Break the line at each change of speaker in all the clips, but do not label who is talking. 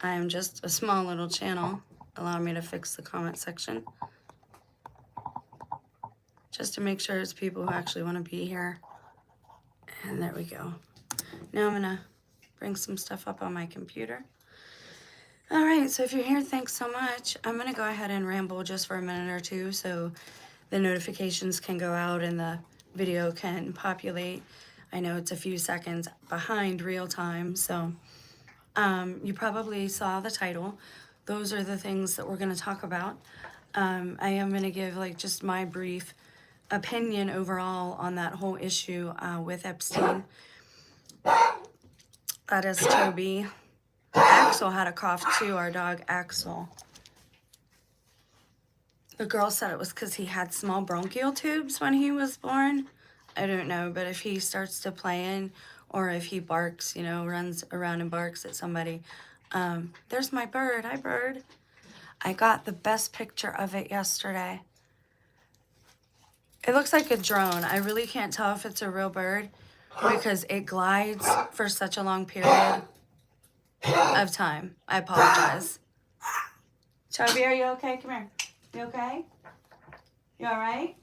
I am just a small little channel. Allow me to fix the comment section. Just to make sure it's people who actually want to be here. And there we go. Now I'm gonna bring some stuff up on my computer. All right, so if you're here, thanks so much. I'm gonna go ahead and ramble just for a minute or two so the notifications can go out and the video can populate. I know it's a few seconds behind real time, so you probably saw the title. Those are the things that we're gonna talk about. I am gonna give like just my brief opinion overall on that whole issue with Epstein. That is Toby. Axel had a cough too, our dog Axel. The girl said it was because he had small bronchial tubes when he was born. I don't know, but if he starts to play in, or if he barks, you know, runs around and barks at somebody. There's my bird. Hi, bird. I got the best picture of it yesterday. It looks like a drone. I really can't tell if it's a real bird because it glides for such a long period of time. I apologize. Toby, are you okay? Come here. You okay? You all right?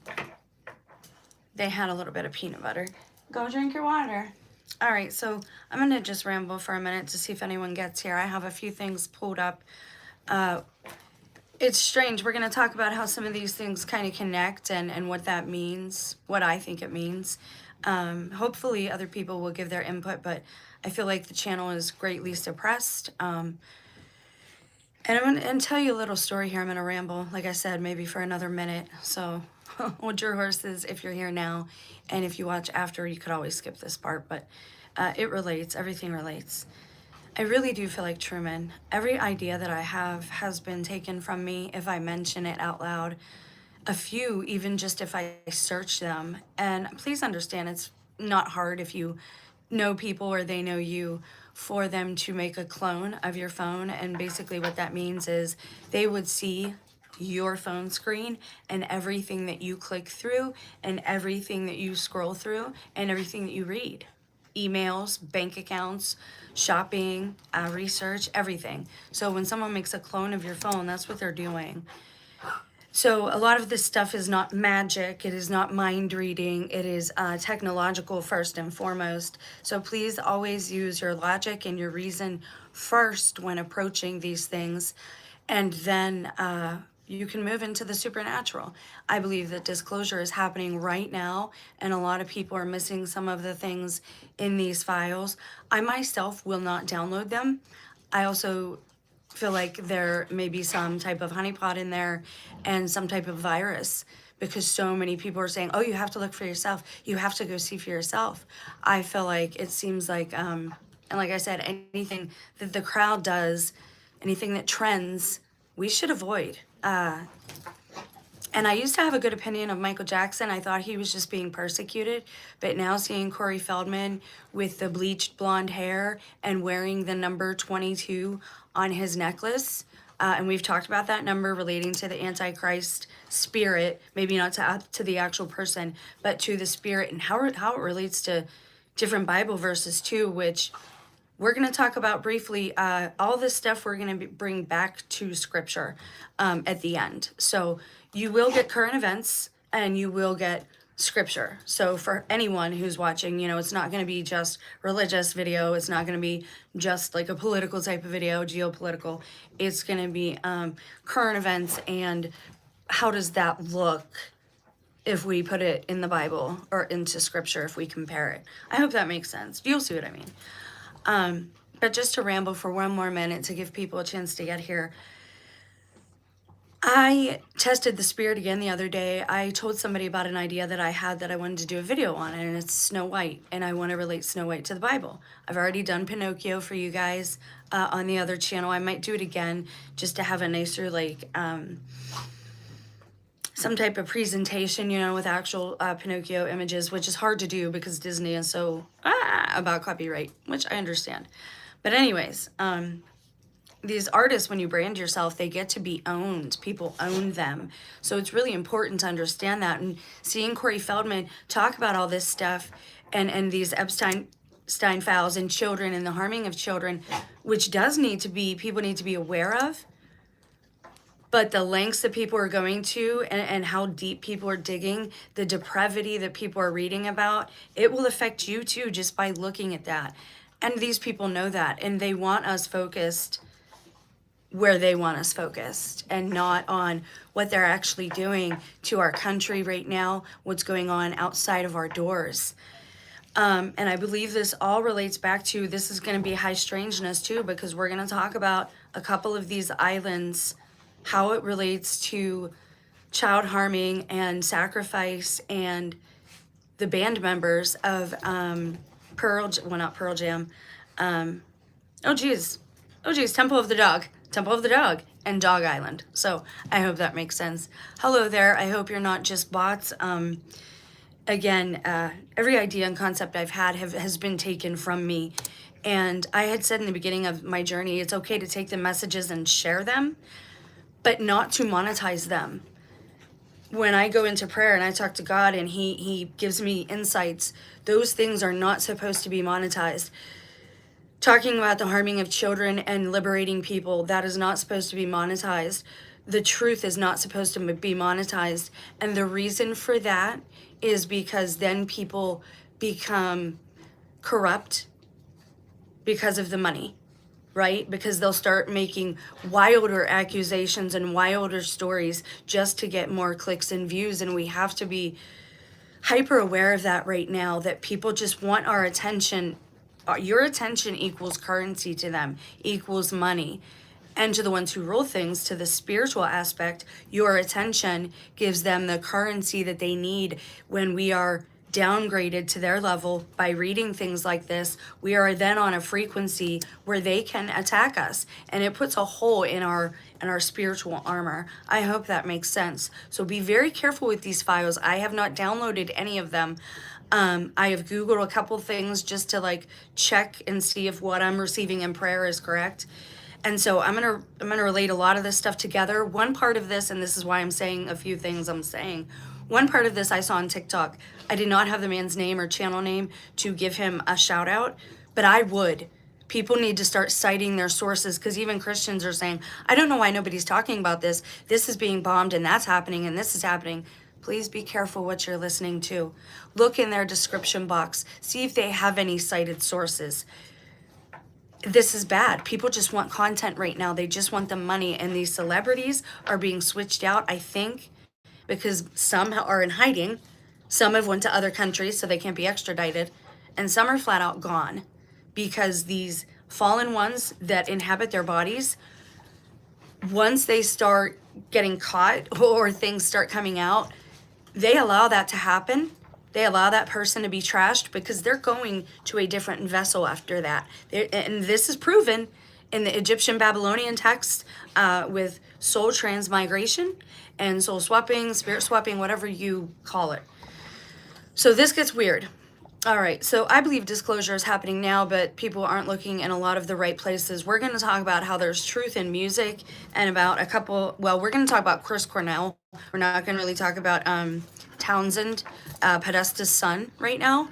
They had a little bit of peanut butter. Go drink your water. All right, so I'm going to just ramble for a minute to see if anyone gets here. I have a few things pulled up. It's strange. We're going to talk about how some of these things kind of connect and what that means, what I think it means. Hopefully other people will give their input, but I feel like the channel is greatly suppressed. And I'm going to tell you a little story here. I'm going to ramble, like I said, maybe for another minute. So hold your horses if you're here now. And if you watch after, you could always skip this part. But it relates. Everything relates. I really do feel like Truman. Every idea that I have has been taken from me if I mention it out loud. A few, even just if I search them. And please understand, it's not hard if you know people or they know you for them to make a clone of your phone. And basically what that means is they would see your phone screen and everything that you click through and everything that you scroll through and everything that you read. Emails, bank accounts, shopping, research, everything. So when someone makes a clone of your phone, that's what they're doing. So a lot of this stuff is not magic. It is not mind reading. It is technological first and foremost. So please always use your logic and your reason first when approaching these things. And then you can move into the supernatural. I believe that disclosure is happening right now, and a lot of people are missing some of the things in these files. I myself will not download them. I also feel like there may be some type of honeypot in there and some type of virus because so many people are saying, oh, you have to look for yourself. You have to go see for yourself. I feel like it seems like, and like I said, anything that the crowd does, anything that trends, we should avoid. And I used to have a good opinion of Michael Jackson. I thought he was just being persecuted. But now seeing Corey Feldman with the bleached blonde hair and wearing the number 22 on his necklace, and we've talked about that number relating to the Antichrist spirit, maybe not to the actual person, but to the spirit and how it relates to different Bible verses too, which we're going to talk about briefly. All this stuff we're going to bring back to scripture at the end. So you will get current events and you will get scripture. So for anyone who's watching, you know, it's not going to be just religious video. It's not going to be just like a political type of video, geopolitical. It's going to be current events and how does that look if we put it in the Bible or into scripture, if we compare it. I hope that makes sense. You'll see what I mean. But just to ramble for one more minute to give people a chance to get here. I tested the spirit again the other day. I told somebody about an idea that I had that I wanted to do a video on, and it's Snow White, and I want to relate Snow White to the Bible. I've already done Pinocchio for you guys on the other channel. I might do it again just to have a nicer, like, some type of presentation, you know, with actual Pinocchio images, which is hard to do because Disney is so about copyright, which I understand. But anyways, these artists, when you brand yourself, they get to be owned. People own them. So it's really important to understand that. And seeing Corey Feldman talk about all this stuff and these Epstein Epstein files and children and the harming of children, which does need to be, people need to be aware of. But the lengths that people are going to and how deep people are digging, the depravity that people are reading about, it will affect you too just by looking at that. And these people know that, and they want us focused where they want us focused and not on what they're actually doing to our country right now, what's going on outside of our doors. And I believe this all relates back to, this is going to be high strangeness too, because we're going to talk about a couple of these islands, how it relates to child harming and sacrifice, and the band members of not Pearl Jam, oh geez, Temple of the Dog and Dog Island. So I hope that makes sense. Hello there, I hope you're not just bots. Again, every idea and concept I've had has been taken from me. And I had said in the beginning of my journey, it's okay to take the messages and share them, but not to monetize them. When I go into prayer and I talk to God and he gives me insights, those things are not supposed to be monetized. Talking about the harming of children and liberating people, that is not supposed to be monetized. The truth is not supposed to be monetized. And the reason for that is because then people become corrupt because of the money, right? Because they'll start making wilder accusations and wilder stories just to get more clicks and views. And we have to be hyper aware of that right now, that people just want our attention. Your attention equals currency to them, equals money. And to the ones who rule things, to the spiritual aspect, your attention gives them the currency that they need. When we are downgraded to their level by reading things like this, we are then on a frequency where they can attack us, and it puts a hole in our spiritual armor. I hope that makes sense. So be very careful with these files. I have not downloaded any of them. I have Googled a couple things just to check and see if what I'm receiving in prayer is correct. And so I'm gonna relate a lot of this stuff together. One part of this, and this is why I'm saying a few things I'm saying, one part of this I saw on TikTok. I did not have the man's name or channel name to give him a shout out, but I would. People need to start citing their sources, because even Christians are saying, I don't know why nobody's talking about this. This is being bombed and that's happening and this is happening. Please be careful what you're listening to. Look in their description box. See if they have any cited sources. This is bad. People just want content right now. They just want the money, and these celebrities are being switched out, I think, because some are in hiding. Some have went to other countries so they can't be extradited, and some are flat out gone because these fallen ones that inhabit their bodies, once they start getting caught or things start coming out, they allow that to happen. They allow that person to be trashed because they're going to a different vessel after that. And this is proven in the Egyptian Babylonian text with soul transmigration and soul swapping, spirit swapping, whatever you call it. So this gets weird. All right, so I believe disclosure is happening now, but people aren't looking in a lot of the right places. We're going to talk about how there's truth in music, and about we're going to talk about Chris Cornell. We're not going to really talk about Townsend, Podesta's son right now,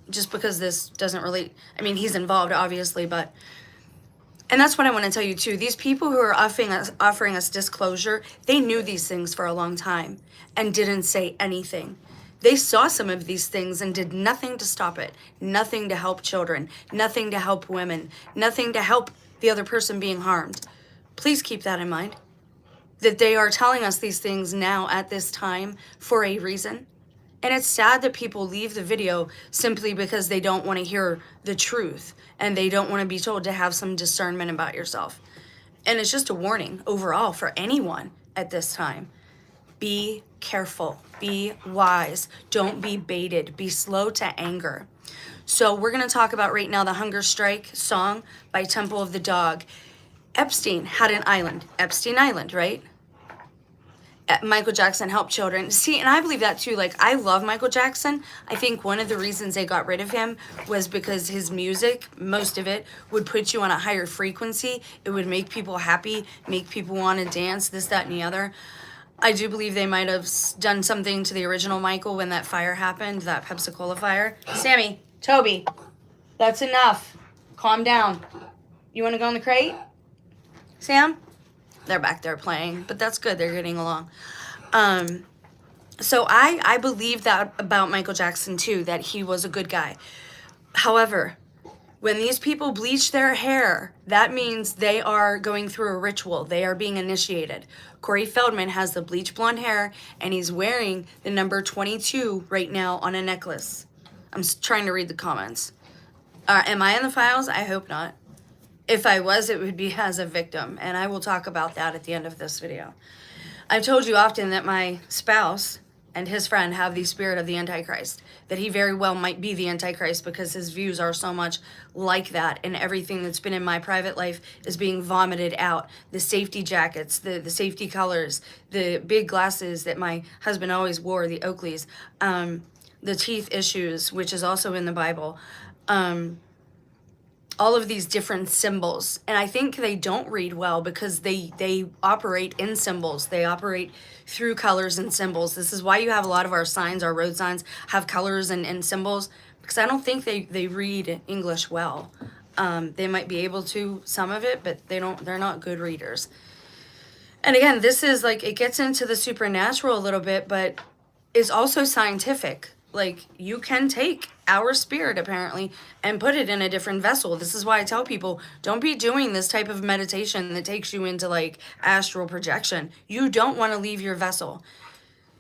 just because this doesn't really, he's involved obviously, and that's what I want to tell you too. These people who are offering us disclosure, they knew these things for a long time and didn't say anything. They saw some of these things and did nothing to stop it, nothing to help children, nothing to help women, nothing to help the other person being harmed. Please keep that in mind, that they are telling us these things now at this time for a reason. And it's sad that people leave the video simply because they don't want to hear the truth and they don't want to be told to have some discernment about yourself. And it's just a warning overall for anyone at this time. Be careful, be wise, don't be baited, be slow to anger. So we're going to talk about right now the Hunger Strike song by Temple of the Dog. Epstein had an island, Epstein Island, right? Michael Jackson helped children. See, and I believe that too. I love Michael Jackson. I think one of the reasons they got rid of him was because his music, most of it, would put you on a higher frequency. It would make people happy, make people want to dance, this, that, and the other. I do believe they might have done something to the original Michael when that fire happened, that Pepsi-Cola fire. Sammy, Toby, That's enough. Calm down. You want to go in the crate? Sam? They're back there playing, but that's good. They're getting along. So I believe that about Michael Jackson too, that he was a good guy. However, when these people bleach their hair, that means they are going through a ritual. They are being initiated. Corey Feldman has the bleach blonde hair, and he's wearing the number 22 right now on a necklace. I'm trying to read the comments. Am I in the files? I hope not. If I was, it would be as a victim, and I will talk about that at the end of this video. I've told you often that my spouse and his friend have the spirit of the Antichrist, that he very well might be the Antichrist because his views are so much like that, and everything that's been in my private life is being vomited out. The safety jackets, the safety colors, the big glasses that my husband always wore, the Oakleys, the teeth issues, which is also in the Bible, all of these different symbols. And I think they don't read well because they operate in symbols. They operate through colors and symbols. This is why you have a lot of our signs, our road signs, have colors and symbols, because I don't think they read English well. They might be able to, some of it, but they're not good readers. And again, this is like, it gets into the supernatural a little bit, but it's also scientific. Like, you can take our spirit, apparently, and put it in a different vessel. This is why I tell people, don't be doing this type of meditation that takes you into, like, astral projection. You don't want to leave your vessel.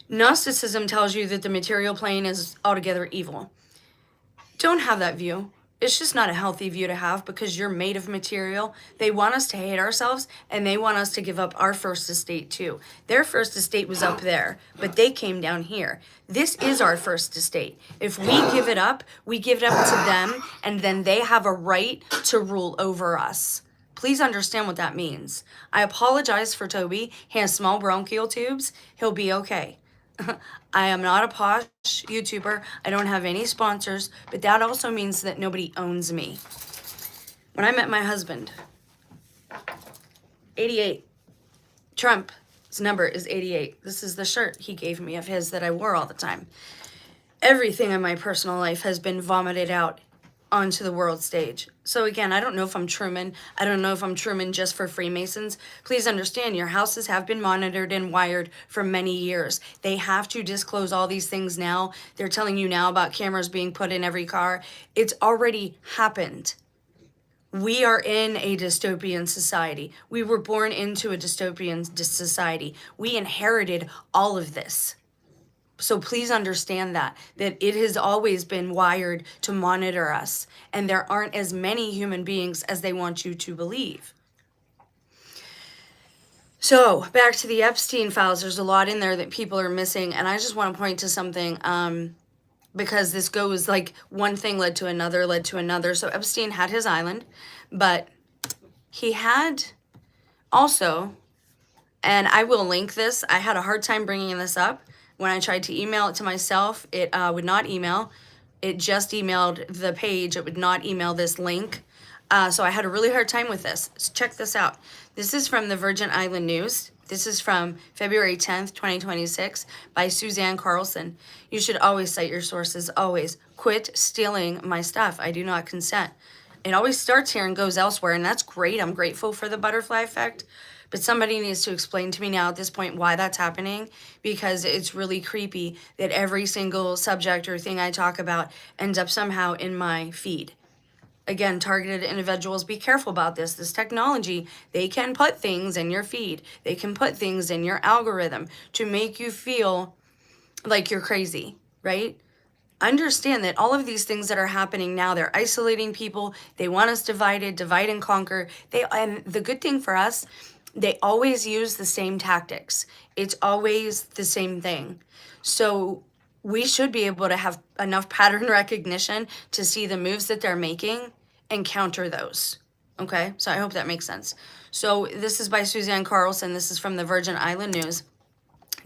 Gnosticism tells you that the material plane is altogether evil. Don't have that view. It's just not a healthy view to have because you're made of material. They want us to hate ourselves, and they want us to give up our first estate too. Their first estate was up there, but they came down here. This is our first estate. If we give it up, we give it up to them, and then they have a right to rule over us. Please understand what that means. I apologize for Toby. He has small bronchial tubes. He'll be okay. I am not a posh YouTuber. I don't have any sponsors, but that also means that nobody owns me. When I met my husband, 88. Trump's number is 88. This is the shirt he gave me of his that I wore all the time. Everything in my personal life has been vomited out onto the world stage. So again, I don't know if I'm Truman. I don't know if I'm Truman just for Freemasons. Please understand, your houses have been monitored and wired for many years. They have to disclose all these things now. They're telling you now about cameras being put in every car. It's already happened. We are in a dystopian society. We were born into a dystopian society. We inherited all of this. So please understand that it has always been wired to monitor us, and there aren't as many human beings as they want you to believe. So back to the Epstein files, there's a lot in there that people are missing, and I just want to point to something because this goes like one thing led to another, led to another. So Epstein had his island, but he had also, and I will link this, I had a hard time bringing this up. When I tried to email it to myself, it would not email. It just emailed the page. It would not email this link. So I had a really hard time with this. So check this out. This is from the Virgin Island News. This is from February 10th, 2026 by Suzanne Carlson. You should always cite your sources, always. Quit stealing my stuff. I do not consent. It always starts here and goes elsewhere, and that's great. I'm grateful for the butterfly effect. But somebody needs to explain to me now at this point why that's happening, because it's really creepy that every single subject or thing I talk about ends up somehow in my feed. Again, targeted individuals, be careful about this. This technology, they can put things in your feed. They can put things in your algorithm to make you feel like you're crazy, right? Understand that all of these things that are happening now, they're isolating people. They want us divided, divide and conquer. And the good thing for us, they always use the same tactics. It's always the same thing. So we should be able to have enough pattern recognition to see the moves that they're making and counter those. Okay, so I hope that makes sense. So this is by Suzanne Carlson. This is from the Virgin Island News.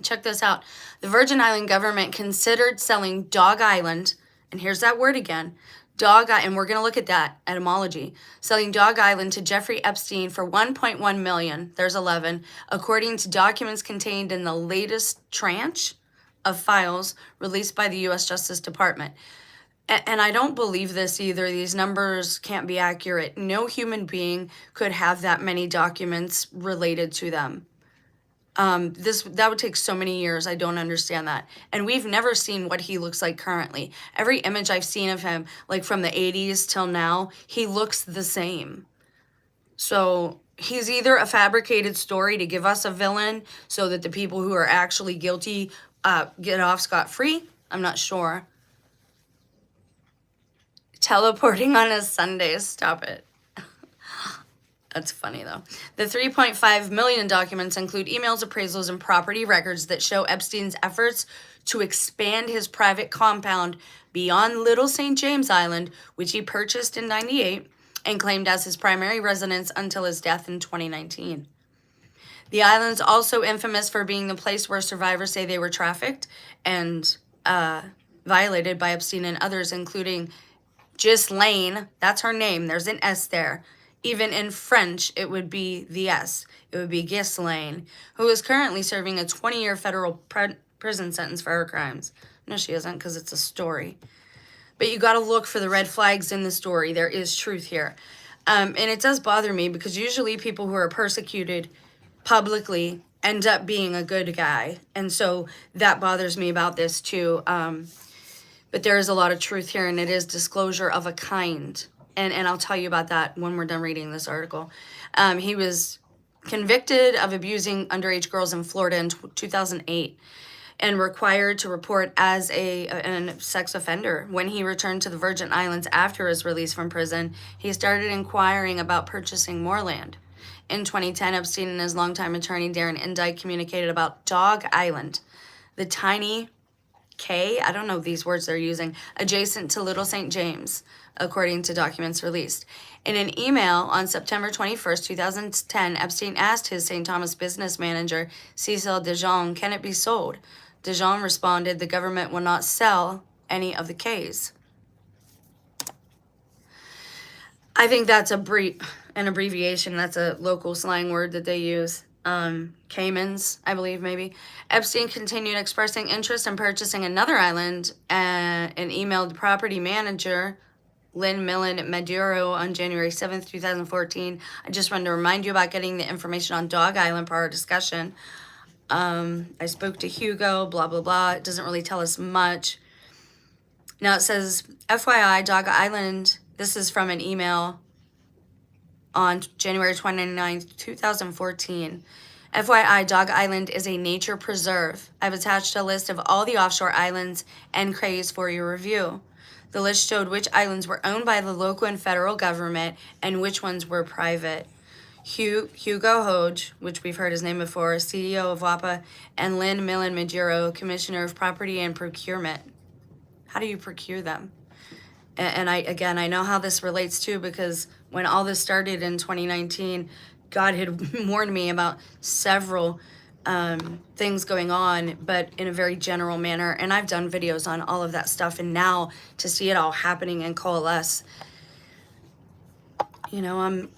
Check this out. The Virgin Island government considered selling Dog Island, and here's that word again, and we're going to look at that etymology, selling Dog Island to Jeffrey Epstein for $1.1 million, there's 11, according to documents contained in the latest tranche of files released by the U.S. Justice Department. And I don't believe this either. These numbers can't be accurate. No human being could have that many documents related to them. That would take so many years. I don't understand that. And we've never seen what he looks like currently. Every image I've seen of him, like from the 80s till now, he looks the same. So he's either a fabricated story to give us a villain so that the people who are actually guilty get off scot-free. I'm not sure. Teleporting on a Sunday. Stop it. That's funny, though. The 3.5 million documents include emails, appraisals, and property records that show Epstein's efforts to expand his private compound beyond Little St. James Island, which he purchased in '98 and claimed as his primary residence until his death in 2019. The island's also infamous for being the place where survivors say they were trafficked and violated by Epstein and others, including Ghislaine. That's her name. There's an S there. Even in French, it would be the S. It would be Ghislaine, who is currently serving a 20-year federal prison sentence for her crimes. No, she isn't, because it's a story. But you got to look for the red flags in the story. There is truth here. And it does bother me because usually people who are persecuted publicly end up being a good guy. And so that bothers me about this too. But there is a lot of truth here, and it is disclosure of a kind. And I'll tell you about that when we're done reading this article. He was convicted of abusing underage girls in Florida in 2008 and required to report as a sex offender. When he returned to the Virgin Islands after his release from prison, he started inquiring about purchasing more land. In 2010, Epstein and his longtime attorney, Darren Indike, communicated about Dog Island, the tiny I don't know these words they're using, adjacent to Little St. James, according to documents released. In an email on September 21st, 2010, Epstein asked his St. Thomas business manager, Cecil Dijon, can it be sold? Dijon responded, the government will not sell any of the Ks. I think that's an abbreviation. That's a local slang word that they use. Caymans, I believe, maybe. Epstein continued expressing interest in purchasing another island and emailed property manager Lynn Millen Maduro on January 7th, 2014. I just wanted to remind you about getting the information on Dog Island for our discussion. I spoke to Hugo, blah, blah, blah. It doesn't really tell us much. Now it says, FYI, Dog Island, this is from an email on January 29th, 2014. FYI, Dog Island is a nature preserve. I've attached a list of all the offshore islands and crays for your review. The list showed which islands were owned by the local and federal government and which ones were private. Hugo Hoge, which we've heard his name before, CEO of WAPA, and Lynn Millen Maduro, Commissioner of Property and Procurement. How do you procure them? And I know how this relates too, because when all this started in 2019, God had warned me about several things going on, but in a very general manner. And I've done videos on all of that stuff. And now to see it all happening and coalesce, you know,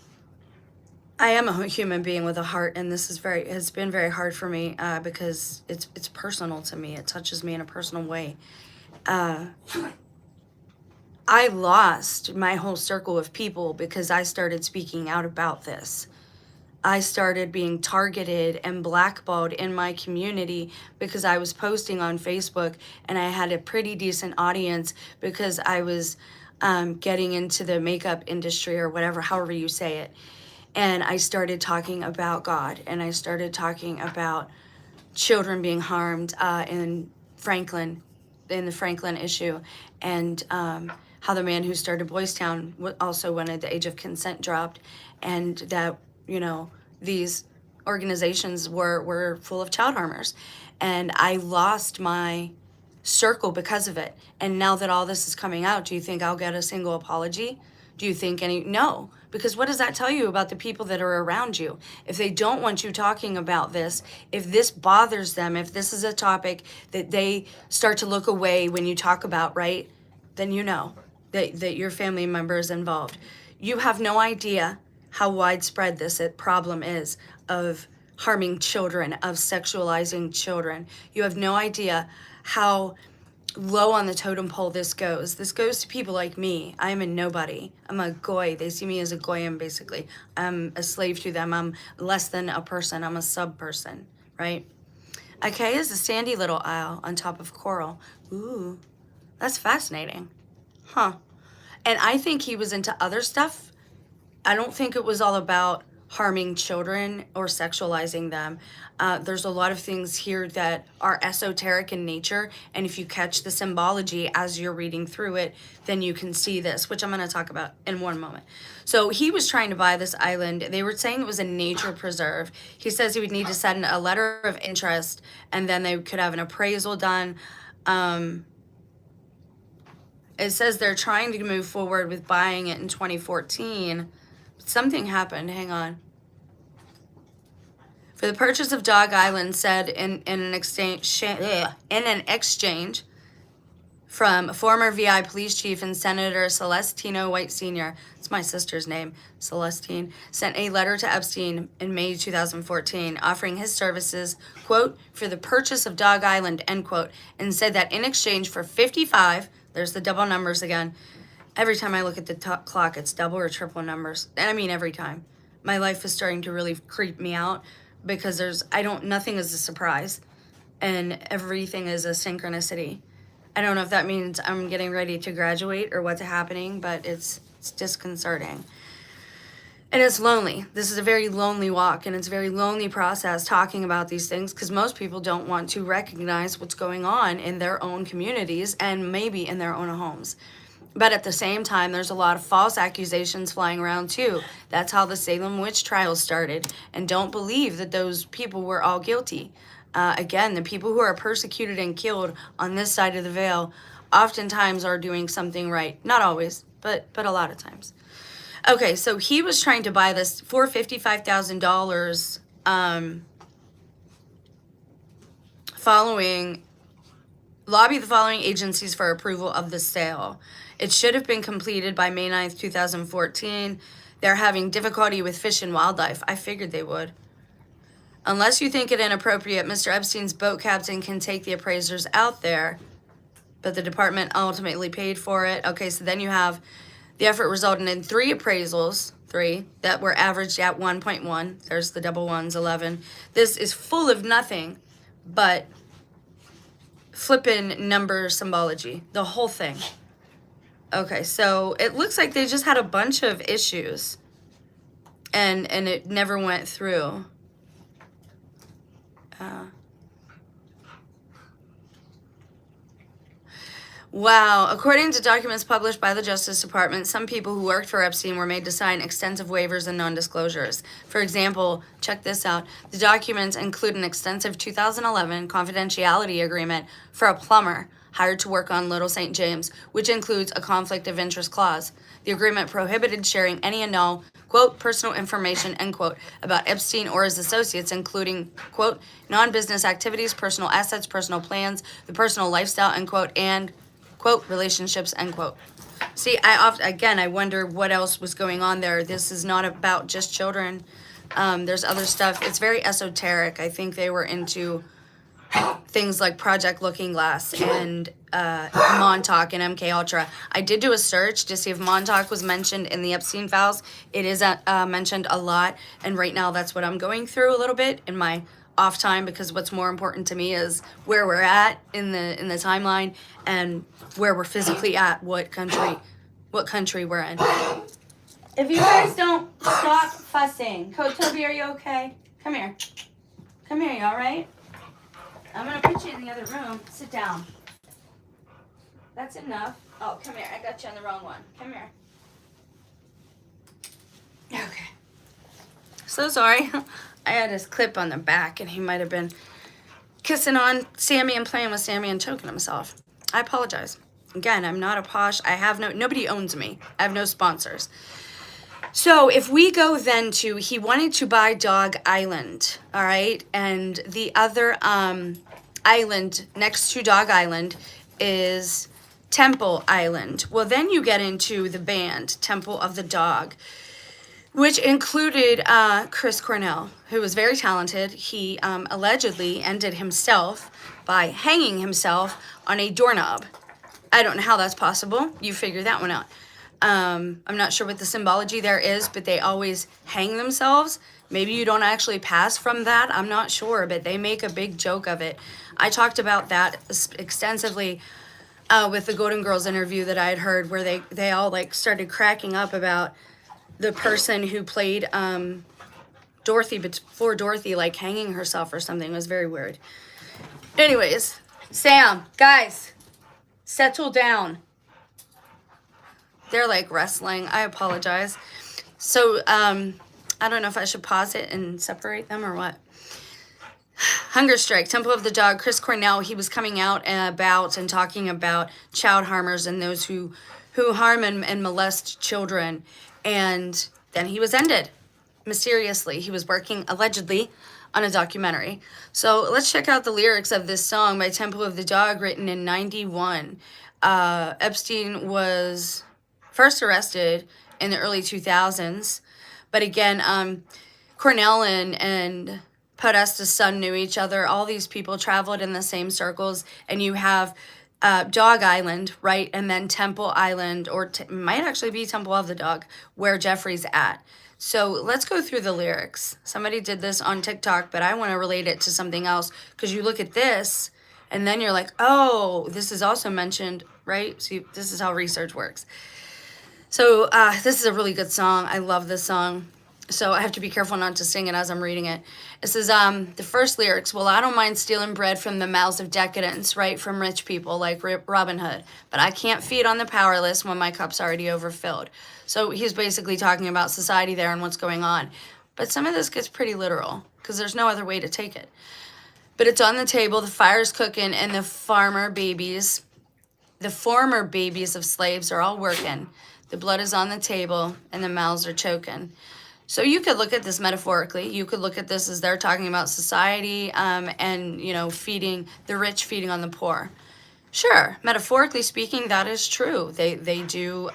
I am a human being with a heart, and this has been very hard for me because it's personal to me. It touches me in a personal way. I lost my whole circle of people because I started speaking out about this. I started being targeted and blackballed in my community because I was posting on Facebook, and I had a pretty decent audience because I was getting into the makeup industry or whatever, however you say it. And I started talking about God, and I started talking about children being harmed in the Franklin issue, and how the man who started Boys Town also wanted the age of consent dropped, and that, you know, these organizations were full of child harmers. And I lost my circle because of it. And now that all this is coming out, do you think I'll get a single apology? Do you think no, because what does that tell you about the people that are around you? If they don't want you talking about this, if this bothers them, if this is a topic that they start to look away when you talk about, right, then you know that your family member is involved. You have no idea how widespread this problem is of harming children, of sexualizing children. You have no idea how low on the totem pole this goes. This goes to people like me. I am a nobody. I'm a goy. They see me as a goyim, basically. I'm a slave to them. I'm less than a person. I'm a sub-person, right? Okay, is a sandy little isle on top of coral. Ooh, that's fascinating. Huh. And I think he was into other stuff. I don't think it was all about harming children or sexualizing them. There's a lot of things here that are esoteric in nature, and if you catch the symbology as you're reading through it, then you can see this, which I'm going to talk about in one moment. So he was trying to buy this island. They were saying it was a nature preserve. He says he would need to send a letter of interest, and then they could have an appraisal done. It says they're trying to move forward with buying it in 2014. Something happened. Hang on. For the purchase of Dog Island, said in an exchange from former VI police chief and Senator Celestino White Sr., it's my sister's name, Celestine, sent a letter to Epstein in May 2014 offering his services, quote, for the purchase of Dog Island, end quote, and said that in exchange for 55, there's the double numbers again. Every time I look at the clock, it's double or triple numbers. And I mean every time. My life is starting to really creep me out because nothing is a surprise and everything is a synchronicity. I don't know if that means I'm getting ready to graduate or what's happening, but it's disconcerting. And it's lonely. This is a very lonely walk, and it's a very lonely process talking about these things because most people don't want to recognize what's going on in their own communities and maybe in their own homes. But at the same time, there's a lot of false accusations flying around too. That's how the Salem witch trials started. And don't believe that those people were all guilty. Again, the people who are persecuted and killed on this side of the veil oftentimes are doing something right. Not always, but a lot of times. Okay, so he was trying to buy this for $55,000 lobby the following agencies for approval of the sale. It should have been completed by May 9th, 2014. They're having difficulty with fish and wildlife. I figured they would. Unless you think it inappropriate, Mr. Epstein's boat captain can take the appraisers out there, but the department ultimately paid for it. Okay, so then you have the effort resulted in 3 appraisals, 3, that were averaged at 1.1. There's the double ones, 11. This is full of nothing but flippin' number symbology, the whole thing. Okay, so it looks like they just had a bunch of issues and it never went through. Wow. According to documents published by the Justice Department, some people who worked for Epstein were made to sign extensive waivers and non-disclosures. For example, check this out. The documents include an extensive 2011 confidentiality agreement for a plumber hired to work on Little St. James, which includes a conflict of interest clause. The agreement prohibited sharing any and all, quote, personal information, end quote, about Epstein or his associates, including, quote, non-business activities, personal assets, personal plans, the personal lifestyle, end quote, and, quote, relationships, end quote. See, I wonder what else was going on there. This is not about just children. There's other stuff. It's very esoteric. I think they were into things like Project Looking Glass and Montauk and MK Ultra. I did do a search to see if Montauk was mentioned in the Epstein files. It is mentioned a lot, and right now that's what I'm going through a little bit in my off time, because what's more important to me is where we're at in the timeline and where we're physically at, what country we're in. If you guys don't stop fussing. Toby, are you okay? Come here. Come here, you all right? I'm going to put you in the other room. Sit down. That's enough. Oh, come here. I got you on the wrong one. Come here. Okay. So sorry. I had his clip on the back, and he might have been kissing on Sammy and playing with Sammy and choking himself. I apologize. Again, I'm not a posh. Nobody owns me. I have no sponsors. So if we go then to, he wanted to buy Dog Island, all right? And the other island next to Dog Island is Temple Island. Well, then you get into the band, Temple of the Dog, which included Chris Cornell, who was very talented. He allegedly ended himself by hanging himself on a doorknob. I don't know how that's possible. You figure that one out. I'm not sure what the symbology there is, but they always hang themselves. Maybe you don't actually pass from that. I'm not sure, but they make a big joke of it. I talked about that extensively with the Golden Girls interview that I had heard, where they all like started cracking up about the person who played Dorothy before Dorothy, like hanging herself or something. It was very weird. Anyways, Sam, guys, settle down. They're like wrestling. I apologize. So, I don't know if I should pause it and separate them or what. Hunger strike, Temple of the Dog. Chris Cornell, he was coming out and about and talking about child harmers and those who harm and molest children. And then he was ended mysteriously. He was working allegedly on a documentary. So let's check out the lyrics of this song by Temple of the Dog, written in 91. Epstein was first arrested in the early 2000s. But again, Cornell and Podesta's son knew each other. All these people traveled in the same circles. And you have Dog Island, right? And then Temple Island, or might actually be Temple of the Dog, where Jeffrey's at. So let's go through the lyrics. Somebody did this on TikTok, but I want to relate it to something else, because you look at this and then you're like, oh, this is also mentioned, right? See, this is how research works. So this is a really good song. I love this song. So I have to be careful not to sing it as I'm reading it. It says, the first lyrics, well, I don't mind stealing bread from the mouths of decadence, right? From rich people like Robin Hood. But I can't feed on the powerless when my cup's already overfilled. So he's basically talking about society there and what's going on. But some of this gets pretty literal, because there's no other way to take it. But it's on the table, the fire's cooking, and the former babies of slaves are all working. The blood is on the table, and the mouths are choking. So you could look at this metaphorically. You could look at this as they're talking about society and, you know, feeding the rich, feeding on the poor. Sure, metaphorically speaking, that is true. They do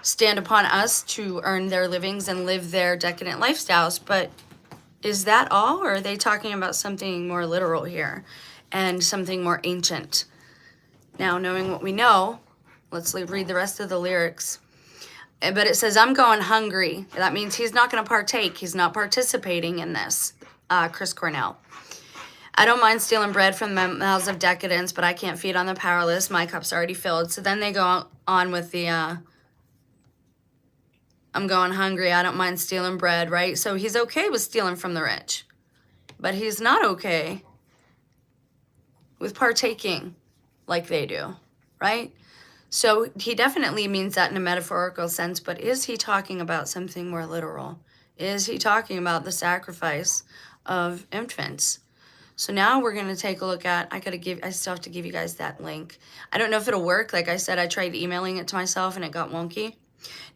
stand upon us to earn their livings and live their decadent lifestyles. But is that all, or are they talking about something more literal here and something more ancient? Now, knowing what we know, let's read the rest of the lyrics. But it says, I'm going hungry. That means he's not going to partake. He's not participating in this, Chris Cornell. I don't mind stealing bread from the mouths of decadence, but I can't feed on the powerless. My cup's already filled. So then they go on with the, I'm going hungry. I don't mind stealing bread, right? So he's okay with stealing from the rich. But he's not okay with partaking like they do, right? So he definitely means that in a metaphorical sense, but is he talking about something more literal? Is he talking about the sacrifice of infants? So now we're going to take a look at, I still have to give you guys that link. I don't know if it'll work. Like I said, I tried emailing it to myself and it got wonky.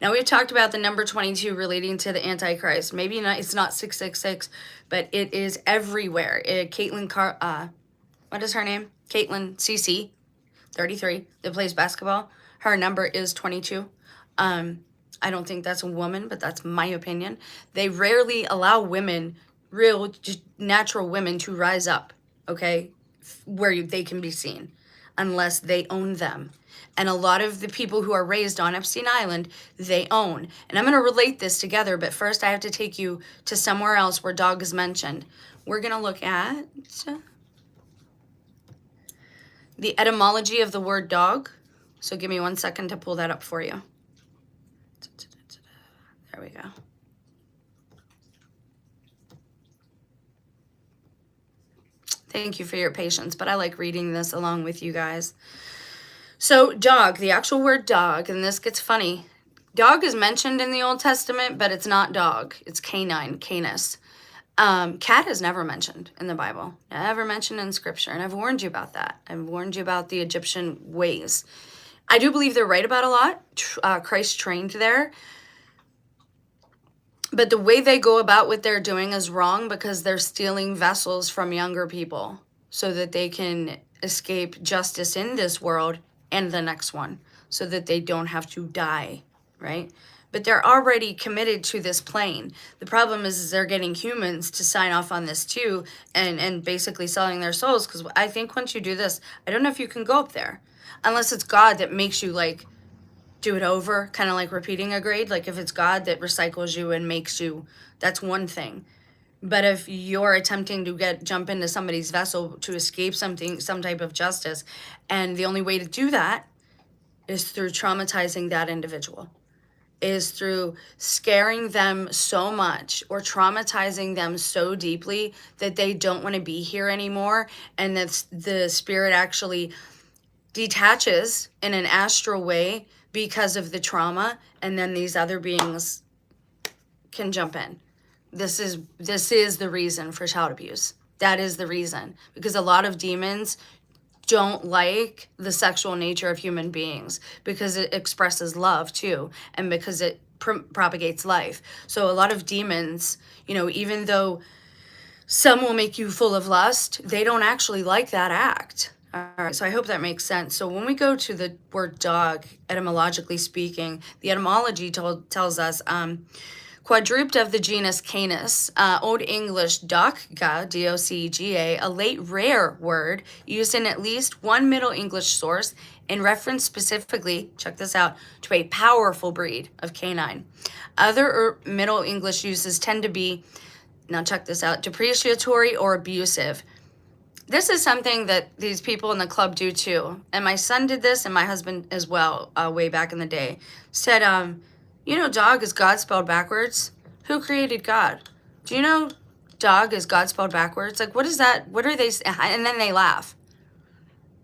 Now we've talked about the number 22 relating to the Antichrist. Maybe not, it's not 666, but it is everywhere. What is her name? Caitlin CC. 33, that plays basketball. Her number is 22. I don't think that's a woman, but that's my opinion. They rarely allow women, real, just natural women, to rise up, okay, where they can be seen, unless they own them. And a lot of the people who are raised on Epstein Island, they own. And I'm going to relate this together, but first I have to take you to somewhere else where dog is mentioned. We're going to look at the etymology of the word dog. So give me 1 second to pull that up for you. There we go. Thank you for your patience, but I like reading this along with you guys. So dog, the actual word dog, and this gets funny. Dog is mentioned in the Old Testament, but it's not dog. It's canine, canis. Cat is never mentioned in the Bible, never mentioned in scripture. And I've warned you about that. I've warned you about the Egyptian ways. I do believe they're right about a lot. Christ trained there. But the way they go about what they're doing is wrong, because they're stealing vessels from younger people so that they can escape justice in this world and the next one, so that they don't have to die, right? but they're already committed to this plane. The problem is they're getting humans to sign off on this too, and basically selling their souls. Because I think once you do this, I don't know if you can go up there, unless it's God that makes you like do it over, kind of like repeating a grade. Like if it's God that recycles you and makes you, that's one thing. But if you're attempting to jump into somebody's vessel to escape something, some type of justice, and the only way to do that is through traumatizing that individual, is through scaring them so much or traumatizing them so deeply that they don't want to be here anymore, and that the spirit actually detaches in an astral way because of the trauma, and then these other beings can jump in. This is the reason for child abuse. That is the reason, because a lot of demons don't like the sexual nature of human beings because it expresses love too, and because it propagates life. So a lot of demons, you know, even though some will make you full of lust, they don't actually like that act. All right, so I hope that makes sense. So when we go to the word dog, etymologically speaking, the etymology tells us quadruped of the genus Canis, Old English docga, D-O-C-G-A, a late rare word used in at least one Middle English source in reference specifically, check this out, to a powerful breed of canine. Other Middle English uses tend to be, now check this out, depreciatory or abusive. This is something that these people in the club do too. And my son did this, and my husband as well, way back in the day. Said, you know, dog is God spelled backwards. Who created God? Do you know dog is God spelled backwards? Like, what is that? What are they? And then they laugh.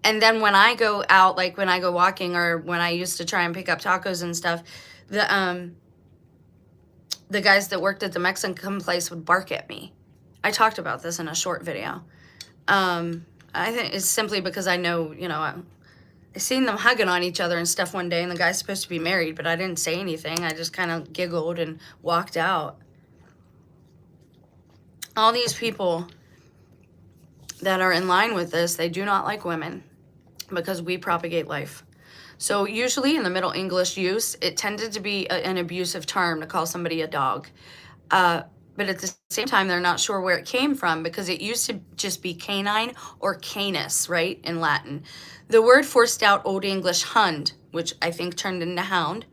And then when I go out, like when I go walking, or when I used to try and pick up tacos and stuff, the guys that worked at the Mexican place would bark at me. I talked about this in a short video. I think it's simply because I know, you know, I seen them hugging on each other and stuff one day, and the guy's supposed to be married, but I didn't say anything. I just kind of giggled and walked out. All these people that are in line with this, they do not like women because we propagate life. So usually in the Middle English use, it tended to be an abusive term to call somebody a dog. But at the same time, they're not sure where it came from, because it used to just be canine or canis, right, in Latin. The word forced out Old English hund, which I think turned into hound.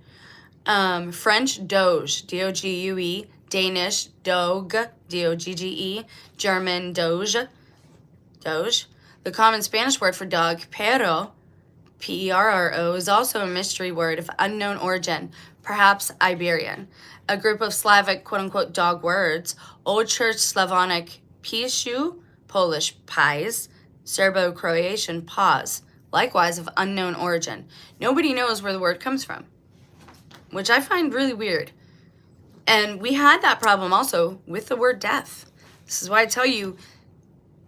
French doge, D-O-G-U-E. Danish doge, D-O-G-G-E. German doge, doge. The common Spanish word for dog, perro, P-E-R-R-O, is also a mystery word of unknown origin, perhaps Iberian. A group of Slavic, quote-unquote, dog words, Old Church Slavonic pishu, Polish pies, Serbo-Croatian paws, likewise of unknown origin. Nobody knows where the word comes from, which I find really weird. And we had that problem also with the word death. This is why I tell you,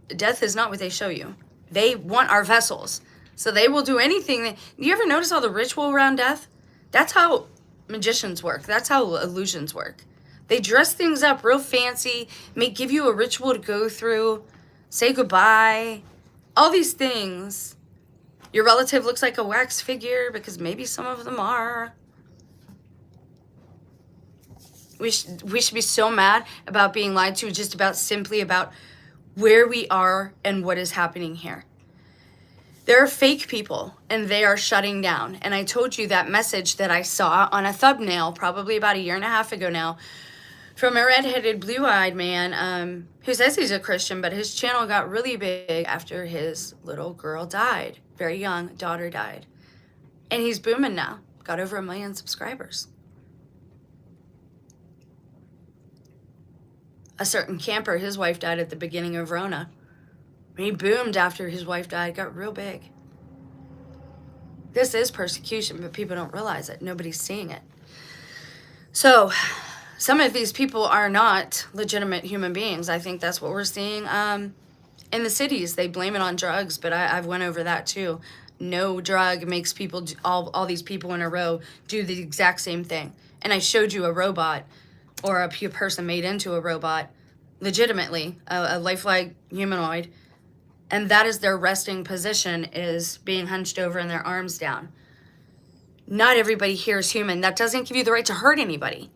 death is not what they show you. They want our vessels. So they will do anything. You ever notice all the ritual around death? That's how magicians work. That's how illusions work. They dress things up real fancy, give you a ritual to go through, say goodbye, all these things. Your relative looks like a wax figure, because maybe some of them are. We should be so mad about being lied to, just about simply about where we are and what is happening here. There are fake people, and they are shutting down. And I told you that message that I saw on a thumbnail probably about 1.5 years ago now, from a redheaded, blue-eyed man who says he's a Christian, but his channel got really big after his little girl died. Very young, daughter died. And he's booming now. Got over 1 million subscribers. A certain camper, his wife died at the beginning of Rona. He boomed after his wife died, got real big. This is persecution, but people don't realize it. Nobody's seeing it. So some of these people are not legitimate human beings. I think that's what we're seeing in the cities. They blame it on drugs, but I've went over that too. No drug makes people, all these people in a row, do the exact same thing. And I showed you a robot, or a person made into a robot, legitimately, a lifelike humanoid. And that is their resting position, is being hunched over and their arms down. Not everybody here is human. That doesn't give you the right to hurt anybody.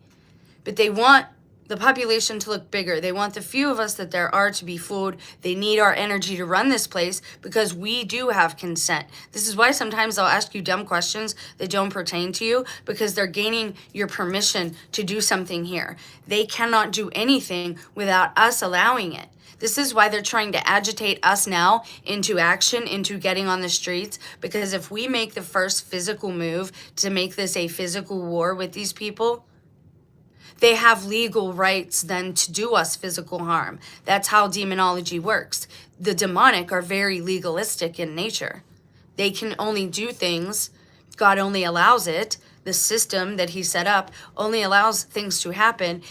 But they want the population to look bigger. They want the few of us that there are to be fooled. They need our energy to run this place because we do have consent. This is why sometimes they'll ask you dumb questions that don't pertain to you, because they're gaining your permission to do something here. They cannot do anything without us allowing it. This is why they're trying to agitate us now into action, into getting on the streets, because if we make the first physical move to make this a physical war with these people, they have legal rights then to do us physical harm. That's how demonology works. The demonic are very legalistic in nature. They can only do things, God only allows it. The system that he set up only allows things to happen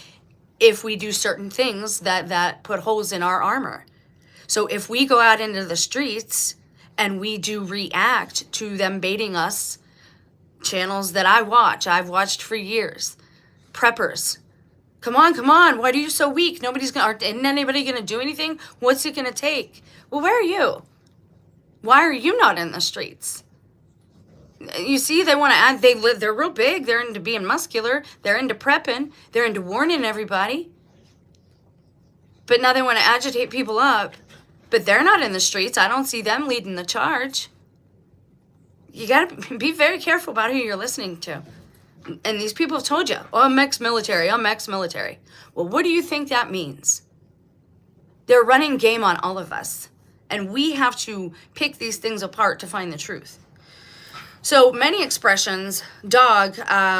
if we do certain things that put holes in our armor. So if we go out into the streets and we do react to them baiting us, channels that I've watched for years, preppers. Come on. Why are you so weak? Isn't anybody going to do anything? What's it going to take? Well, where are you? Why are you not in the streets? You see, they want to add, they're real big. They're into being muscular. They're into prepping. They're into warning everybody. But now they want to agitate people up. But they're not in the streets. I don't see them leading the charge. You got to be very careful about who you're listening to. And these people have told you, oh, I'm ex-military. Well, what do you think that means? They're running game on all of us. And we have to pick these things apart to find the truth. So many expressions, dog,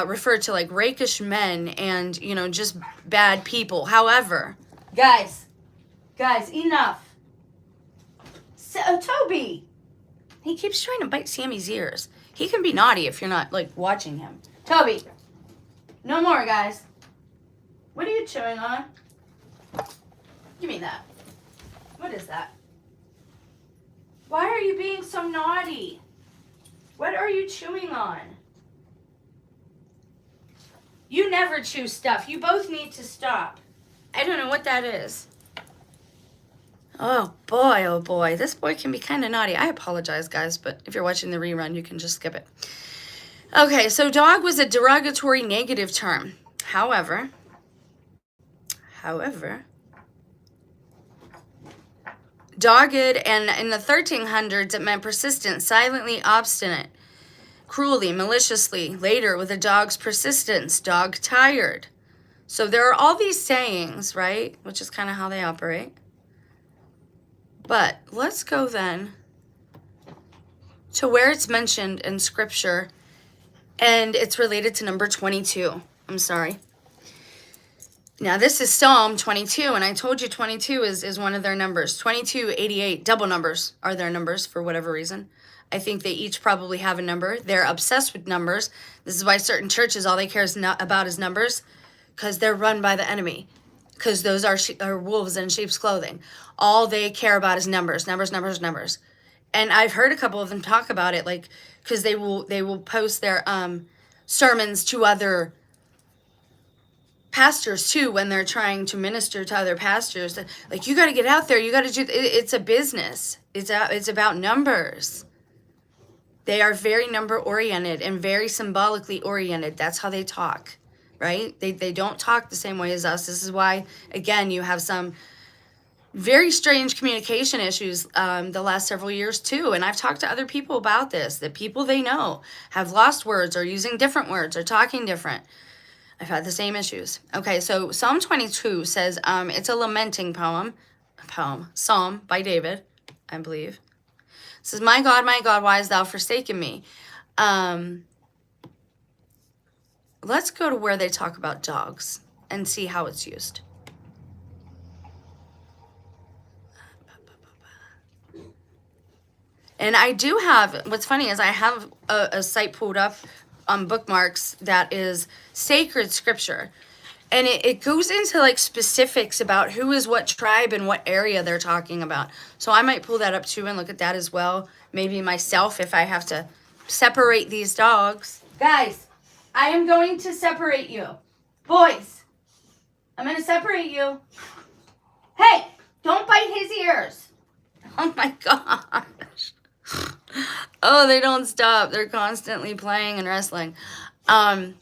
refer to like rakish men and, just bad people. However, guys, enough. Toby, he keeps trying to bite Sammy's ears. He can be naughty if you're not, watching him. Toby, no more, guys. What are you chewing on? Give me that. What is that? Why are you being so naughty? What are you chewing on? You never chew stuff. You both need to stop. I don't know what that is. Oh boy. This boy can be kind of naughty. I apologize, guys, but if you're watching the rerun, you can just skip it. Okay, so dog was a derogatory negative term. However, dogged, and in the 1300s, it meant persistent, silently obstinate, cruelly, maliciously. Later, with a dog's persistence, dog tired. So there are all these sayings, right? Which is kind of how they operate. But let's go then to where it's mentioned in Scripture, and it's related to number 22. I'm sorry. Now, this is Psalm 22, and I told you 22 is one of their numbers. 22, 88, double numbers are their numbers for whatever reason. I think they each probably have a number. They're obsessed with numbers. This is why certain churches, all they care about is numbers, because they're run by the enemy, because those are wolves in sheep's clothing. All they care about is numbers. And I've heard a couple of them talk about it, because they will post their sermons to other pastors too when they're trying to minister to other pastors. You got to get out there. You got to do. It's a business. It's about numbers. They are very number oriented and very symbolically oriented. That's how they talk, right? They don't talk the same way as us. This is why, again, you have some very strange communication issues the last several years too. And I've talked to other people about this. The people they know have lost words or using different words or talking different. I've had the same issues. Okay, so Psalm 22 says it's a lamenting psalm by David, I believe. It says, my God, why hast thou forsaken me? Let's go to where they talk about dogs and see how it's used. And I do have, what's funny is I have a site pulled up on bookmarks that is sacred scripture. And it goes into specifics about who is what tribe and what area they're talking about. So I might pull that up too and look at that as well. Maybe myself if I have to separate these dogs. Guys, I am going to separate you. Boys, I'm going to separate you. Hey, don't bite his ears. Oh my gosh. Oh, they don't stop. They're constantly playing and wrestling. I'm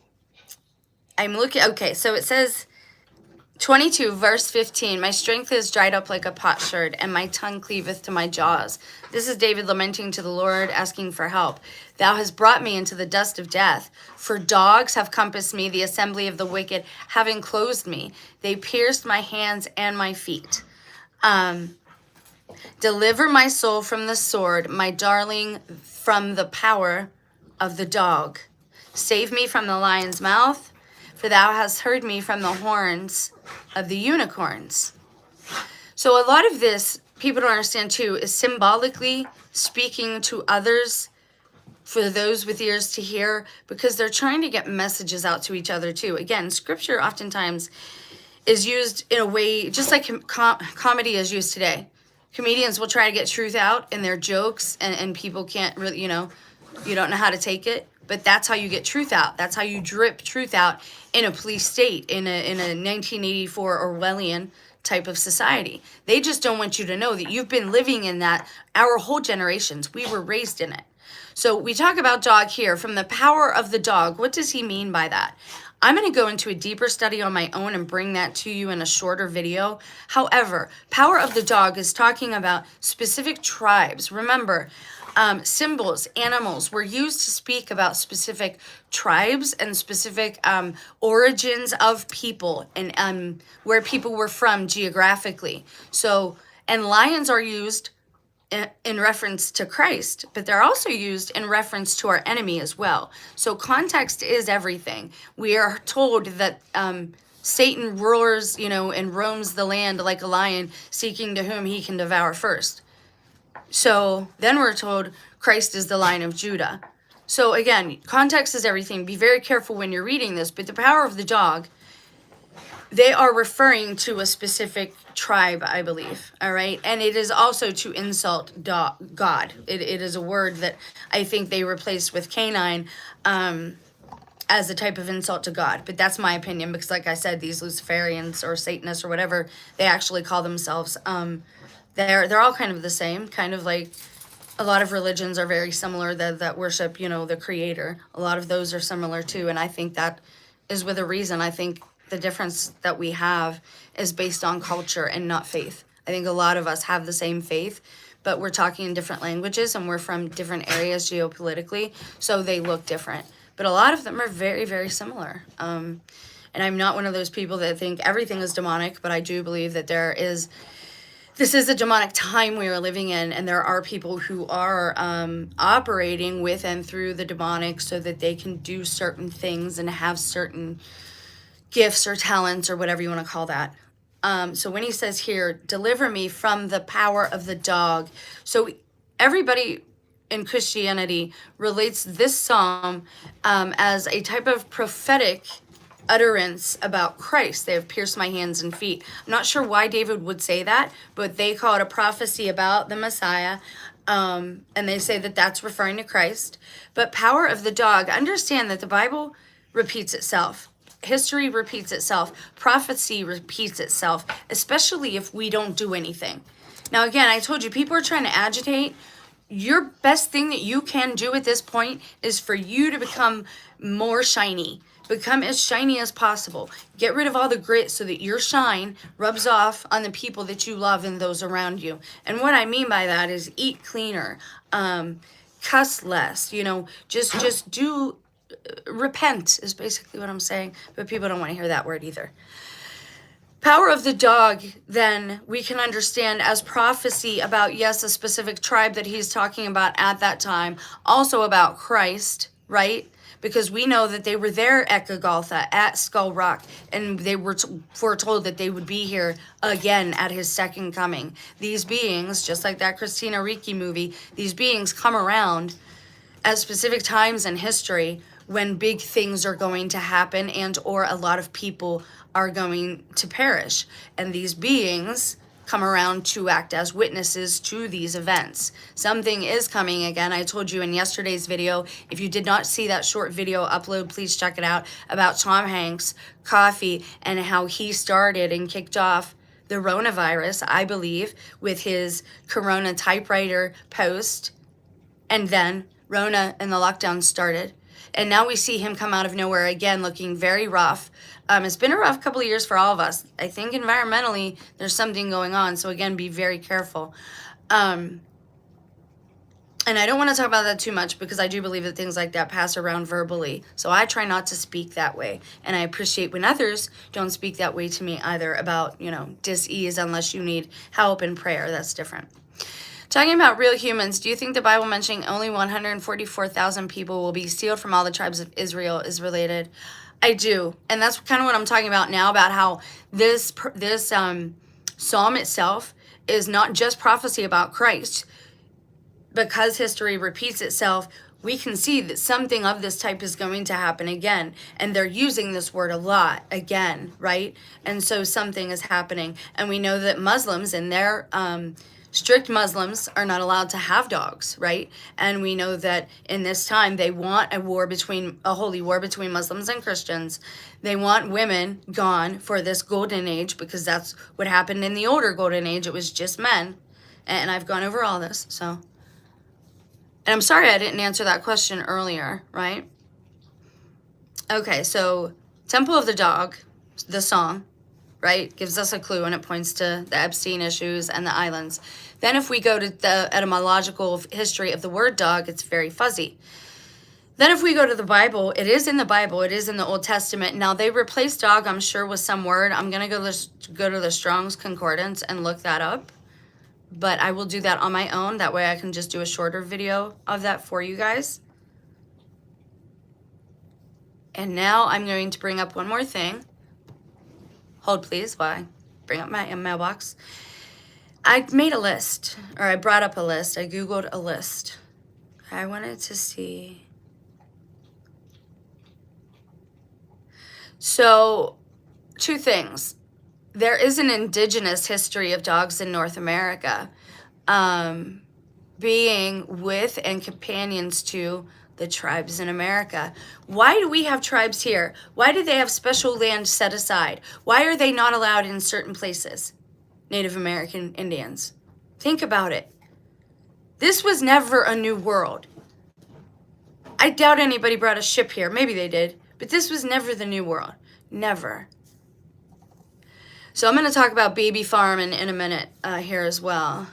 looking. Okay, so it says 22, verse 15, my strength is dried up like a potsherd, and my tongue cleaveth to my jaws. This is David lamenting to the Lord, asking for help. Thou hast brought me into the dust of death, for dogs have compassed me, the assembly of the wicked have enclosed me. They pierced my hands and my feet. Deliver my soul from the sword, my darling from the power of the dog. Save me from the lion's mouth, for thou hast heard me from the horns of the unicorns. So a lot of this, people don't understand too, is symbolically speaking to others for those with ears to hear, because they're trying to get messages out to each other too. Again, scripture oftentimes is used in a way, just like comedy is used today. Comedians will try to get truth out in their jokes, and people can't really, you don't know how to take it. But that's how you get truth out. That's how you drip truth out in a police state, in a 1984 Orwellian type of society. They just don't want you to know that you've been living in that our whole generations. We were raised in it. So we talk about dog here, from the power of the dog. What does he mean by that? I'm going to go into a deeper study on my own and bring that to you in a shorter video. However, power of the dog is talking about specific tribes. Remember, symbols, animals were used to speak about specific tribes and specific origins of people, and where people were from geographically. So, and lions are used in reference to Christ, but they're also used in reference to our enemy as well. So context is everything. We are told that Satan roars, and roams the land like a lion, seeking to whom he can devour first. So then we're told Christ is the Lion of Judah. So again, context is everything. Be very careful when you're reading this. But the power of the dog, they are referring to a specific tribe, I believe. All right. And it is also to insult God. It is a word that I think they replaced with canine as a type of insult to God. But that's my opinion, because like I said, these Luciferians or Satanists or whatever they actually call themselves, they're all kind of the same, kind of like a lot of religions are very similar that worship, the creator. A lot of those are similar too. And I think that is with a reason. I think the difference that we have is based on culture and not faith. I think a lot of us have the same faith, but we're talking in different languages and we're from different areas geopolitically, so they look different. But a lot of them are very, very similar. And I'm not one of those people that think everything is demonic, but I do believe that this is a demonic time we are living in, and there are people who are operating with and through the demonic so that they can do certain things and have certain gifts or talents or whatever you want to call that. So when he says here, deliver me from the power of the dog. So everybody in Christianity relates this psalm as a type of prophetic utterance about Christ. They have pierced my hands and feet. I'm not sure why David would say that, but they call it a prophecy about the Messiah. And they say that that's referring to Christ. But power of the dog, understand that the Bible repeats itself. History repeats itself. Prophecy repeats itself, especially if we don't do anything. Now, again, I told you, people are trying to agitate. Your best thing that you can do at this point is for you to become more shiny. Become as shiny as possible. Get rid of all the grit so that your shine rubs off on the people that you love and those around you. And what I mean by that is eat cleaner, cuss less, just do, repent is basically what I'm saying. But people don't want to hear that word either. Power of the dog, then, we can understand as prophecy about, yes, a specific tribe that he's talking about at that time. Also about Christ, right? Because we know that they were there at Golgotha, at Skull Rock, and they were foretold that they would be here again at his second coming. These beings, just like that Christina Ricci movie, these beings come around at specific times in history when big things are going to happen and or a lot of people are going to perish. And these beings come around to act as witnesses to these events. Something is coming again. I told you in yesterday's video, if you did not see that short video upload, please check it out, about Tom Hanks' coffee and how he started and kicked off the coronavirus, I believe, with his Corona typewriter post, and then Rona and the lockdown started. And now we see him come out of nowhere again, looking very rough. It's been a rough couple of years for all of us. I think environmentally, there's something going on. So again, be very careful. And I don't want to talk about that too much because I do believe that things like that pass around verbally. So I try not to speak that way. And I appreciate when others don't speak that way to me either about, dis-ease unless you need help and prayer. That's different. Talking about real humans, do you think the Bible mentioning only 144,000 people will be sealed from all the tribes of Israel is related? I do. And that's kind of what I'm talking about now, about how this psalm itself is not just prophecy about Christ. Because history repeats itself, we can see that something of this type is going to happen again. And they're using this word a lot again, right? And so something is happening. And we know that Muslims and their strict Muslims are not allowed to have dogs, right? And we know that in this time they want a holy war between Muslims and Christians. They want women gone for this golden age because that's what happened in the older golden age. It was just men. And I've gone over all this, so. And I'm sorry I didn't answer that question earlier, right? Okay, so Temple of the Dog, the song, right, gives us a clue and it points to the Epstein issues and the islands. Then if we go to the etymological history of the word dog, it's very fuzzy. Then if we go to the Bible, it is in the Bible. It is in the Old Testament. Now, they replaced dog, I'm sure, with some word. I'm going to go to the Strong's Concordance and look that up. But I will do that on my own. That way I can just do a shorter video of that for you guys. And now I'm going to bring up one more thing. Hold, please, while I bring up my mailbox. I made a list, or I brought up a list. I Googled a list. I wanted to see. So, two things. There is an indigenous history of dogs in North America, being with and companions to the tribes in America. Why do we have tribes here? Why do they have special land set aside? Why are they not allowed in certain places? Native American Indians. Think about it. This was never a new world. I doubt anybody brought a ship here. Maybe they did. But this was never the new world. Never. So I'm going to talk about Baby Farm in a minute here as well.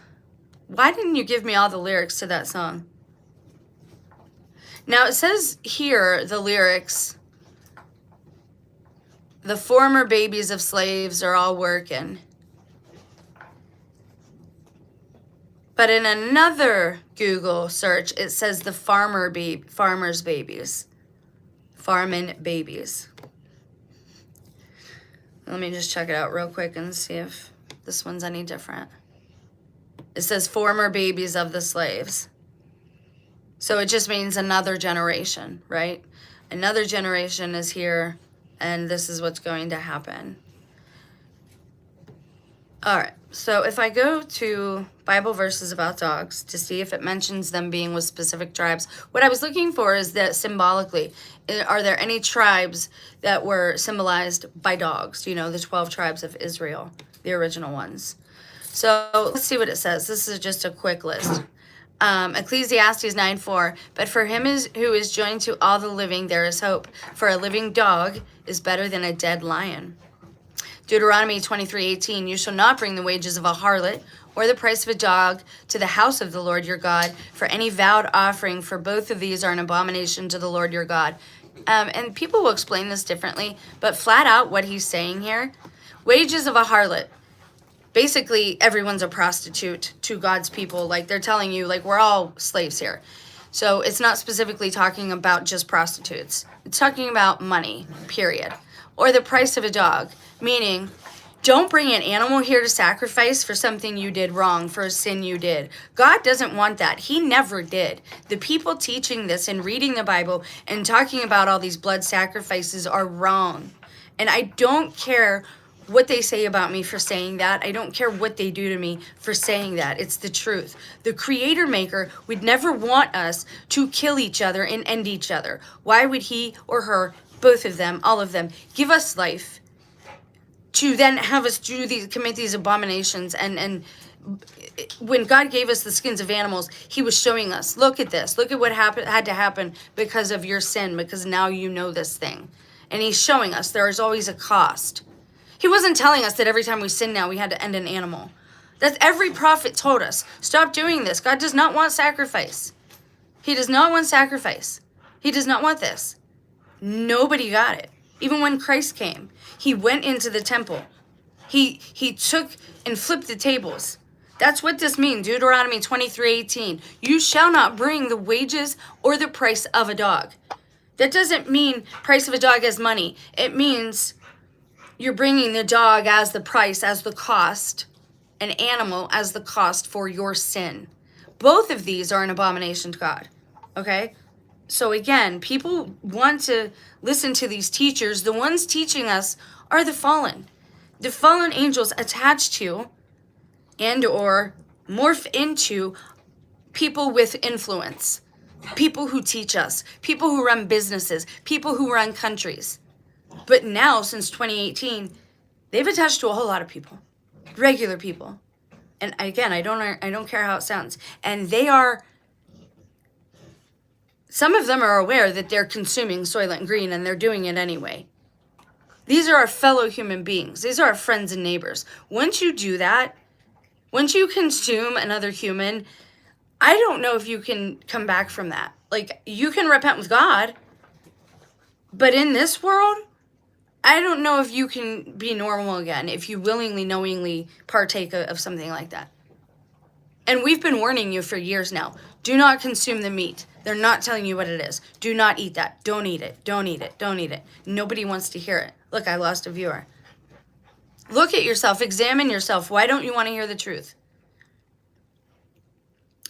Why didn't you give me all the lyrics to that song? Now it says here, the lyrics, the former babies of slaves are all working. But in another Google search, it says the farmer's babies. Farmin' babies. Let me just check it out real quick and see if this one's any different. It says former babies of the slaves. So it just means another generation, right? Another generation is here, and this is what's going to happen. All right, so if I go to Bible verses about dogs to see if it mentions them being with specific tribes, what I was looking for is that symbolically, are there any tribes that were symbolized by dogs? You know, the 12 tribes of Israel, the original ones. So let's see what it says. This is just a quick list. Ecclesiastes 9:4, but for him who is joined to all the living, there is hope. For a living dog is better than a dead lion. Deuteronomy 23:18, you shall not bring the wages of a harlot or the price of a dog to the house of the Lord your God, for any vowed offering, for both of these are an abomination to the Lord your God. And people will explain this differently, but flat out what he's saying here, wages of a harlot. Basically, everyone's a prostitute to God's people. Like, they're telling you, like, we're all slaves here. So it's not specifically talking about just prostitutes. It's talking about money, period. Or the price of a dog, meaning don't bring an animal here to sacrifice for something you did wrong, for a sin you did. God doesn't want that. He never did. The people teaching this and reading the Bible and talking about all these blood sacrifices are wrong. And I don't care what they say about me for saying that. I don't care what they do to me for saying that. It's the truth. The creator maker would never want us to kill each other and end each other. Why would he or her, both of them, all of them, give us life to then have us commit these abominations and When God gave us the skins of animals, he was showing us, look at this. Look at what had to happen because of your sin, because now you know this thing. And he's showing us there is always a cost. He wasn't telling us that every time we sin now, we had to end an animal. That's every prophet told us. Stop doing this. God does not want sacrifice. He does not want sacrifice. He does not want this. Nobody got it. Even when Christ came, he went into the temple. He took and flipped the tables. That's what this means. Deuteronomy 23:18. You shall not bring the wages or the price of a dog. That doesn't mean price of a dog as money. It means you're bringing the dog as the price, as the cost, an animal as the cost for your sin. Both of these are an abomination to God. Okay? So again, people want to listen to these teachers. The ones teaching us are the fallen. The fallen angels attached to and or morph into people with influence, people who teach us, people who run businesses, people who run countries. But now, since 2018, they've attached to a whole lot of people, regular people. And again, I don't care how it sounds. And some of them are aware that they're consuming Soylent Green and they're doing it anyway. These are our fellow human beings. These are our friends and neighbors. Once you do that, once you consume another human, I don't know if you can come back from that. Like, you can repent with God, but in this world, I don't know if you can be normal again if you willingly, knowingly partake of something like that. And we've been warning you for years now. Do not consume the meat. They're not telling you what it is. Do not eat that. Don't eat it. Don't eat it. Don't eat it. Nobody wants to hear it. Look, I lost a viewer. Look at yourself. Examine yourself. Why don't you want to hear the truth?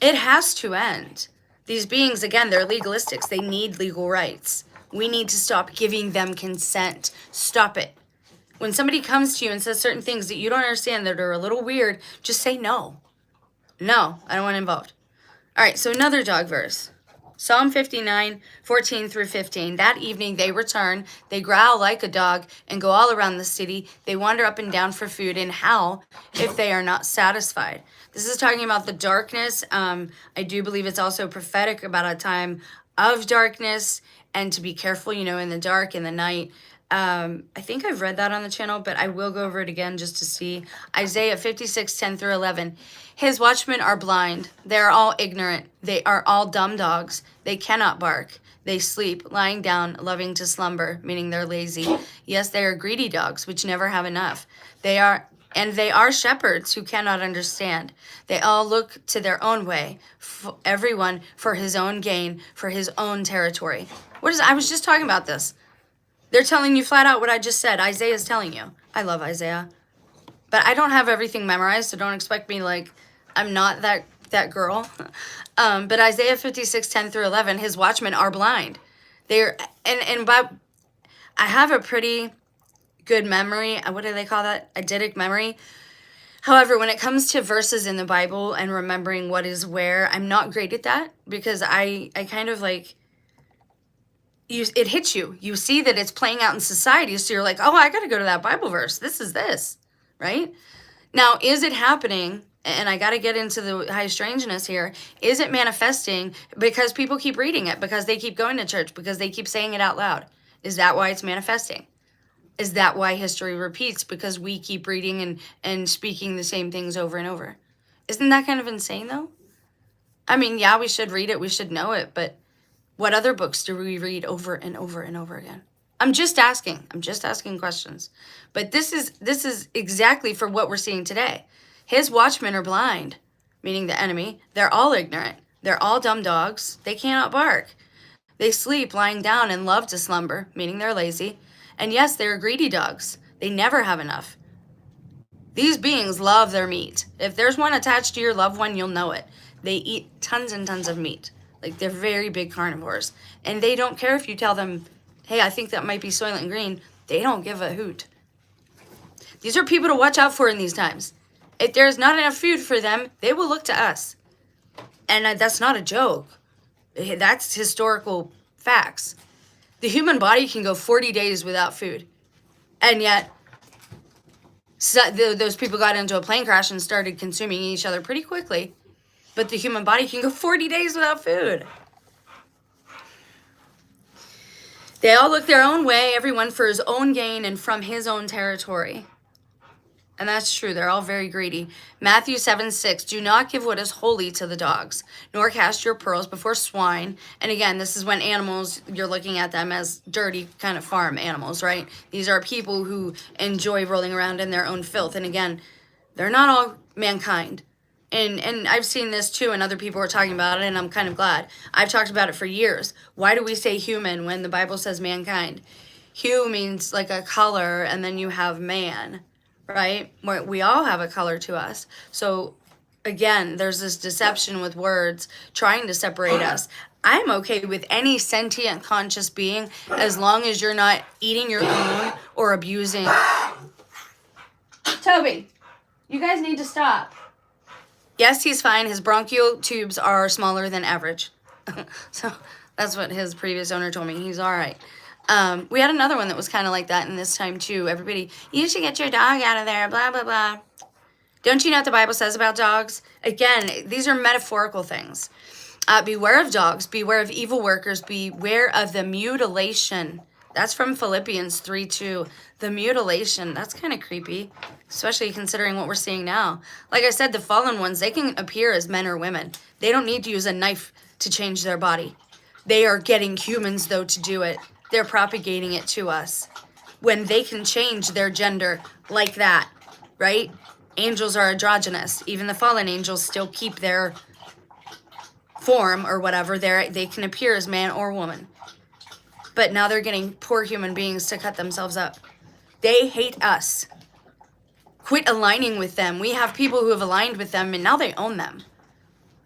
It has to end. These beings, again, they're legalistics. They need legal rights. We need to stop giving them consent. Stop it. When somebody comes to you and says certain things that you don't understand, that are a little weird, just say no. No, I don't want involved. All right, so another dog verse. Psalm 59:14-15. That evening they return, they growl like a dog and go all around the city. They wander up and down for food and howl if they are not satisfied. This is talking about the darkness. I do believe it's also prophetic about a time of darkness and to be careful, in the dark, in the night. I think I've read that on the channel, but I will go over it again just to see. Isaiah 56:10-11. His watchmen are blind. They are all ignorant. They are all dumb dogs. They cannot bark. They sleep, lying down, loving to slumber, meaning they're lazy. Yes, they are greedy dogs, which never have enough. They are shepherds who cannot understand. They all look to their own way, everyone for his own gain, for his own territory. I was just talking about this. They're telling you flat out what I just said. Isaiah's telling you. I love Isaiah. But I don't have everything memorized, so don't expect me I'm not that girl. But Isaiah 56:10-11, his watchmen are blind. But I have a pretty good memory. What do they call that? Eidetic memory. However, when it comes to verses in the Bible and remembering what is where, I'm not great at that because I kind of it hits you. You see that it's playing out in society, so you're like, oh, I got to go to that Bible verse. This is this, right? Now, is it happening? And I got to get into the high strangeness here. Is it manifesting because people keep reading it, because they keep going to church, because they keep saying it out loud? Is that why it's manifesting? Is that why history repeats? Because we keep reading and speaking the same things over and over. Isn't that kind of insane, though? I mean, yeah, we should read it. We should know it. But what other books do we read over and over and over again? I'm just asking questions. But this is exactly for what we're seeing today. His watchmen are blind, meaning the enemy. They're all ignorant. They're all dumb dogs. They cannot bark. They sleep lying down and love to slumber, meaning they're lazy. And yes, they're greedy dogs. They never have enough. These beings love their meat. If there's one attached to your loved one, you'll know it. They eat tons and tons of meat. They're very big carnivores. And they don't care if you tell them, hey, I think that might be Soylent Green. They don't give a hoot. These are people to watch out for in these times. If there's not enough food for them, they will look to us. And that's not a joke. That's historical facts. The human body can go 40 days without food. And yet, those people got into a plane crash and started consuming each other pretty quickly. But the human body can go 40 days without food. They all look their own way, everyone for his own gain and from his own territory. And that's true. They're all very greedy. Matthew 7:6, do not give what is holy to the dogs, nor cast your pearls before swine. And again, this is when animals, you're looking at them as dirty kind of farm animals, right? These are people who enjoy rolling around in their own filth. And again, they're not all mankind. And I've seen this too, and other people are talking about it, and I'm kind of glad. I've talked about it for years. Why do we say human when the Bible says mankind? Hue means like a color, and then you have man, right? We all have a color to us. So again, there's this deception with words trying to separate us. I'm okay with any sentient conscious being as long as you're not eating your own or abusing. Toby, you guys need to stop. Yes, he's fine. His bronchial tubes are smaller than average. So that's what his previous owner told me. He's all right. We had another one that was kind of like that in this time too. Everybody, you should get your dog out of there, blah, blah, blah. Don't you know what the Bible says about dogs? Again, these are metaphorical things. Beware of dogs, beware of evil workers, beware of the mutilation. That's from Philippians 3:2. The mutilation, that's kind of creepy, especially considering what we're seeing now. Like I said, the fallen ones, they can appear as men or women. They don't need to use a knife to change their body. They are getting humans, though, to do it. They're propagating it to us. When they can change their gender like that, right? Angels are androgynous. Even the fallen angels still keep their form or whatever. They can appear as man or woman. But now they're getting poor human beings to cut themselves up. They hate us. Quit aligning with them. We have people who have aligned with them, and now they own them.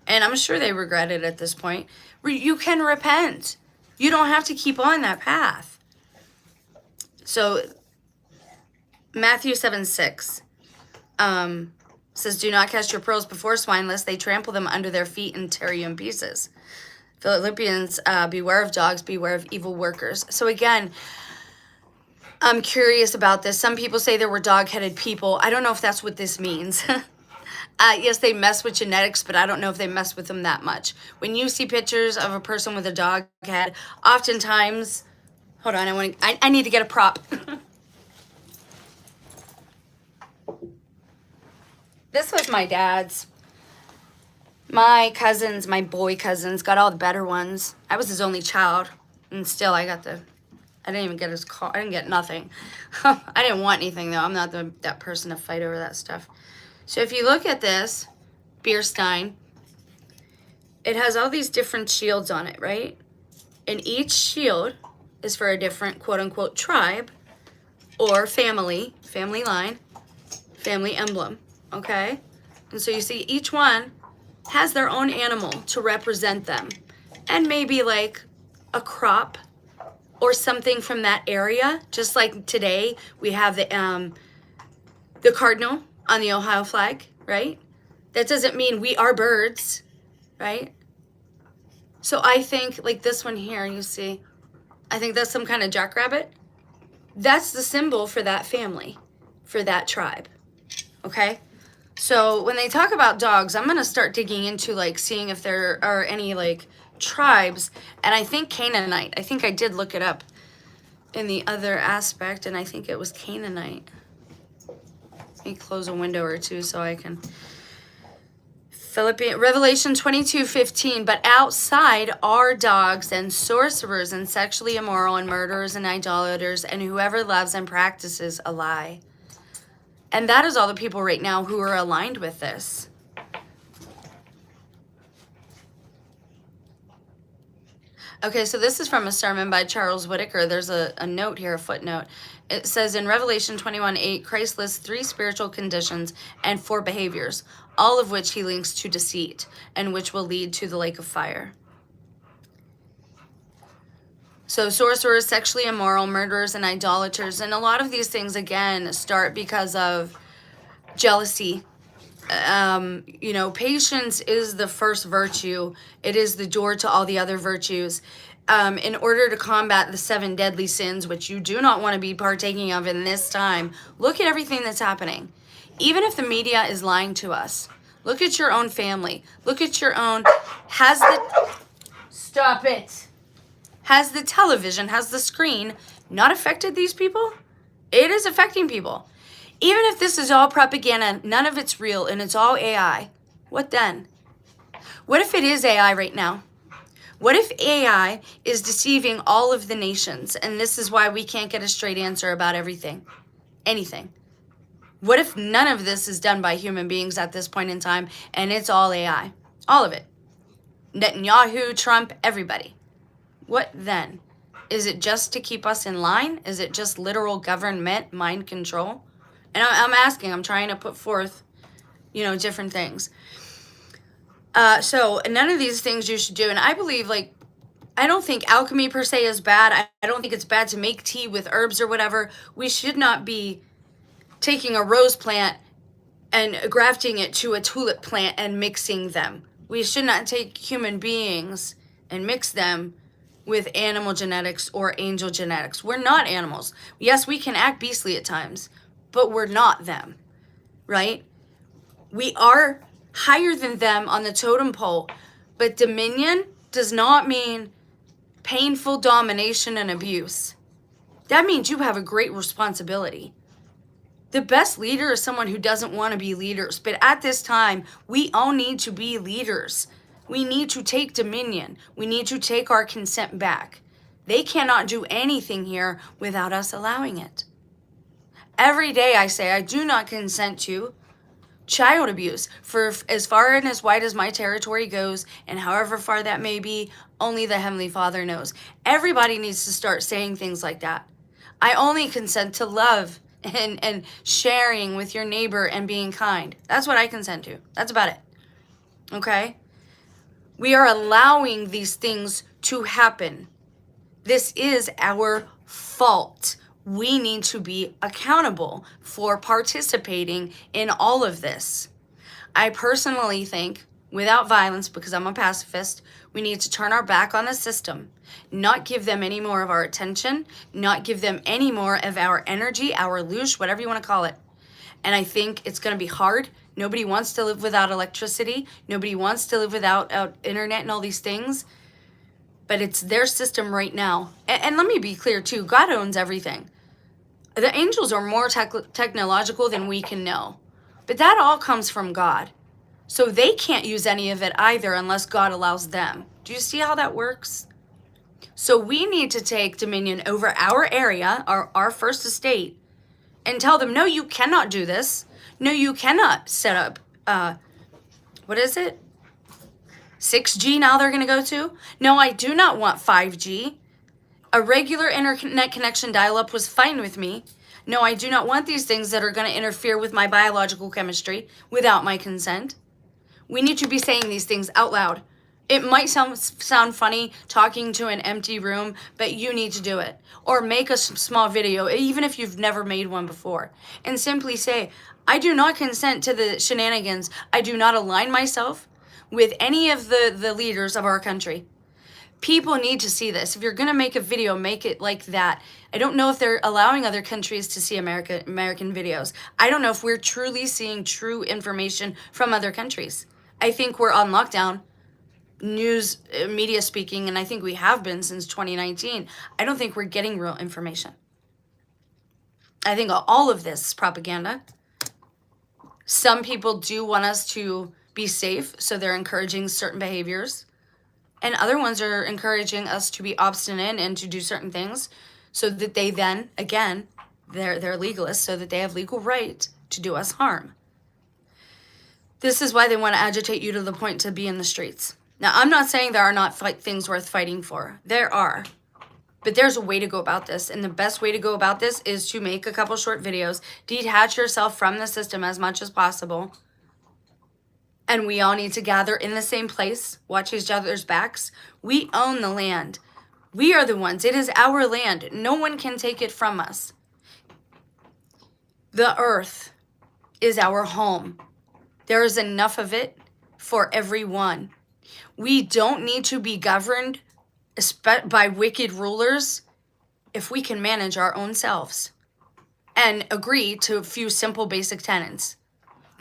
And I'm sure they regret it at this point. You can repent. You don't have to keep on that path. So, Matthew 7:6 says, do not cast your pearls before swine, lest they trample them under their feet and tear you in pieces. Philippians, beware of dogs, beware of evil workers. So again, I'm curious about this. Some people say there were dog-headed people. I don't know if that's what this means. Yes, they mess with genetics, but I don't know if they mess with them that much. When you see pictures of a person with a dog head, oftentimes, hold on, I need to get a prop. This was my dad's. My cousins, my boy cousins, got all the better ones. I was his only child, and still I didn't even get his car. I didn't get nothing. I didn't want anything, though. I'm not that person to fight over that stuff. So if you look at this beer stein, it has all these different shields on it, right? And each shield is for a different quote-unquote tribe or family line, family emblem, okay? And so you see each one has their own animal to represent them. And maybe like a crop or something from that area. Just like today, we have the cardinal on the Ohio flag, right? That doesn't mean we are birds, right? So I think like this one here, you see, I think that's some kind of jackrabbit. That's the symbol for that family, for that tribe, okay? So when they talk about dogs, I'm going to start digging into like seeing if there are any like tribes. And I think Canaanite. I think I did look it up in the other aspect, and I think it was Canaanite. Let me close a window or two so I can. Revelation 22:15. But outside are dogs and sorcerers and sexually immoral and murderers and idolaters and whoever loves and practices a lie. And that is all the people right now who are aligned with this. Okay, so this is from a sermon by Charles Whitaker. There's a note here, a footnote. It says in Revelation 21:8, Christ lists 3 spiritual conditions and 4 behaviors, all of which he links to deceit and which will lead to the lake of fire. So sorcerers, sexually immoral, murderers, and idolaters. And a lot of these things, again, start because of jealousy. Patience is the first virtue. It is the door to all the other virtues. in order to combat the 7 deadly sins, which you do not want to be partaking of in this time, look at everything that's happening. Even if the media is lying to us, look at your own family. Look at your own, stop it. Has the television, has the screen not affected these people? It is affecting people. Even if this is all propaganda, none of it's real, and it's all AI, what then? What if it is AI right now? What if AI is deceiving all of the nations, and this is why we can't get a straight answer about everything? Anything. What if none of this is done by human beings at this point in time, and it's all AI? All of it. Netanyahu, Trump, everybody. What then? Is it just to keep us in line? Is it just literal government mind control? And I'm asking, I'm trying to put forth, different things. So none of these things you should do. And I believe, I don't think alchemy per se is bad. I don't think it's bad to make tea with herbs or whatever. We should not be taking a rose plant and grafting it to a tulip plant and mixing them. We should not take human beings and mix them with animal genetics or angel genetics. We're not animals. Yes, we can act beastly at times, but we're not them, right? We are higher than them on the totem pole, but dominion does not mean painful domination and abuse. That means you have a great responsibility. The best leader is someone who doesn't want to be leaders, but at this time, we all need to be leaders. We need to take dominion. We need to take our consent back. They cannot do anything here without us allowing it. Every day I say, I do not consent to child abuse. For as far and as wide as my territory goes, and however far that may be, only the Heavenly Father knows. Everybody needs to start saying things like that. I only consent to love and sharing with your neighbor and being kind. That's what I consent to. That's about it. Okay? We are allowing these things to happen. This is our fault. We need to be accountable for participating in all of this. I personally think, without violence, because I'm a pacifist, we need to turn our back on the system, not give them any more of our attention, not give them any more of our energy, our loosh, whatever you want to call it. And I think it's going to be hard. Nobody wants to live without electricity. Nobody wants to live without internet and all these things. But it's their system right now. And let me be clear, too. God owns everything. The angels are more technological than we can know. But that all comes from God. So they can't use any of it either unless God allows them. Do you see how that works? So we need to take dominion over our area, our first estate, and tell them, no, you cannot do this. No, you cannot set up, 6G now they're going to go to? No, I do not want 5G. A regular internet connection dial-up was fine with me. No, I do not want these things that are going to interfere with my biological chemistry without my consent. We need to be saying these things out loud. It might sound funny talking to an empty room, but you need to do it. Or make a small video, even if you've never made one before, and simply say, I do not consent to the shenanigans. I do not align myself with any of the leaders of our country. People need to see this. If you're going to make a video, make it like that. I don't know if they're allowing other countries to see American videos. I don't know if we're truly seeing true information from other countries. I think we're on lockdown, news, media speaking, and I think we have been since 2019. I don't think we're getting real information. I think all of this is propaganda. Some people do want us to be safe, so they're encouraging certain behaviors. And other ones are encouraging us to be obstinate and to do certain things so that they then, again, they're legalists, so that they have legal right to do us harm. This is why they want to agitate you to the point to be in the streets. Now, I'm not saying there are not things worth fighting for. There are. But there's a way to go about this. And the best way to go about this is to make a couple short videos, detach yourself from the system as much as possible. And we all need to gather in the same place, watch each other's backs. We own the land. We are the ones. It is our land. No one can take it from us. The earth is our home. There is enough of it for everyone. We don't need to be governed by wicked rulers, if we can manage our own selves and agree to a few simple basic tenets.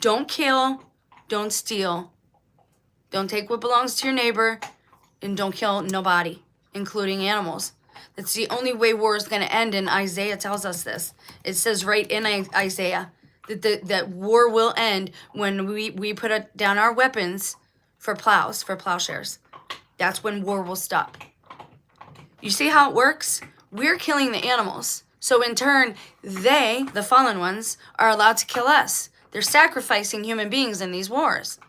Don't kill, don't steal, don't take what belongs to your neighbor, and don't kill nobody, including animals. That's the only way war is going to end, and Isaiah tells us this. It says right in Isaiah that war will end when we put down our weapons for plows, for plowshares. That's when war will stop. You see how it works? We're killing the animals. So in turn, they, the fallen ones, are allowed to kill us. They're sacrificing human beings in these wars.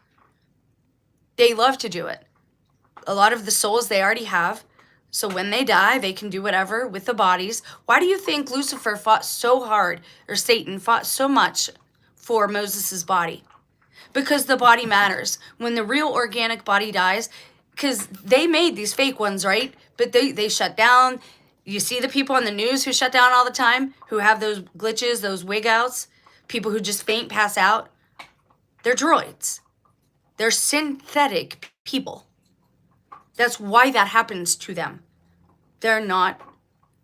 They love to do it. A lot of the souls they already have. So when they die, they can do whatever with the bodies. Why do you think Lucifer fought so hard, or Satan fought so much for Moses' body? Because the body matters. When the real organic body dies, because they made these fake ones, right? But they shut down. You see the people on the news who shut down all the time, who have those glitches, those wig outs, people who just faint, pass out. They're droids. They're synthetic people. That's why that happens to them. They're not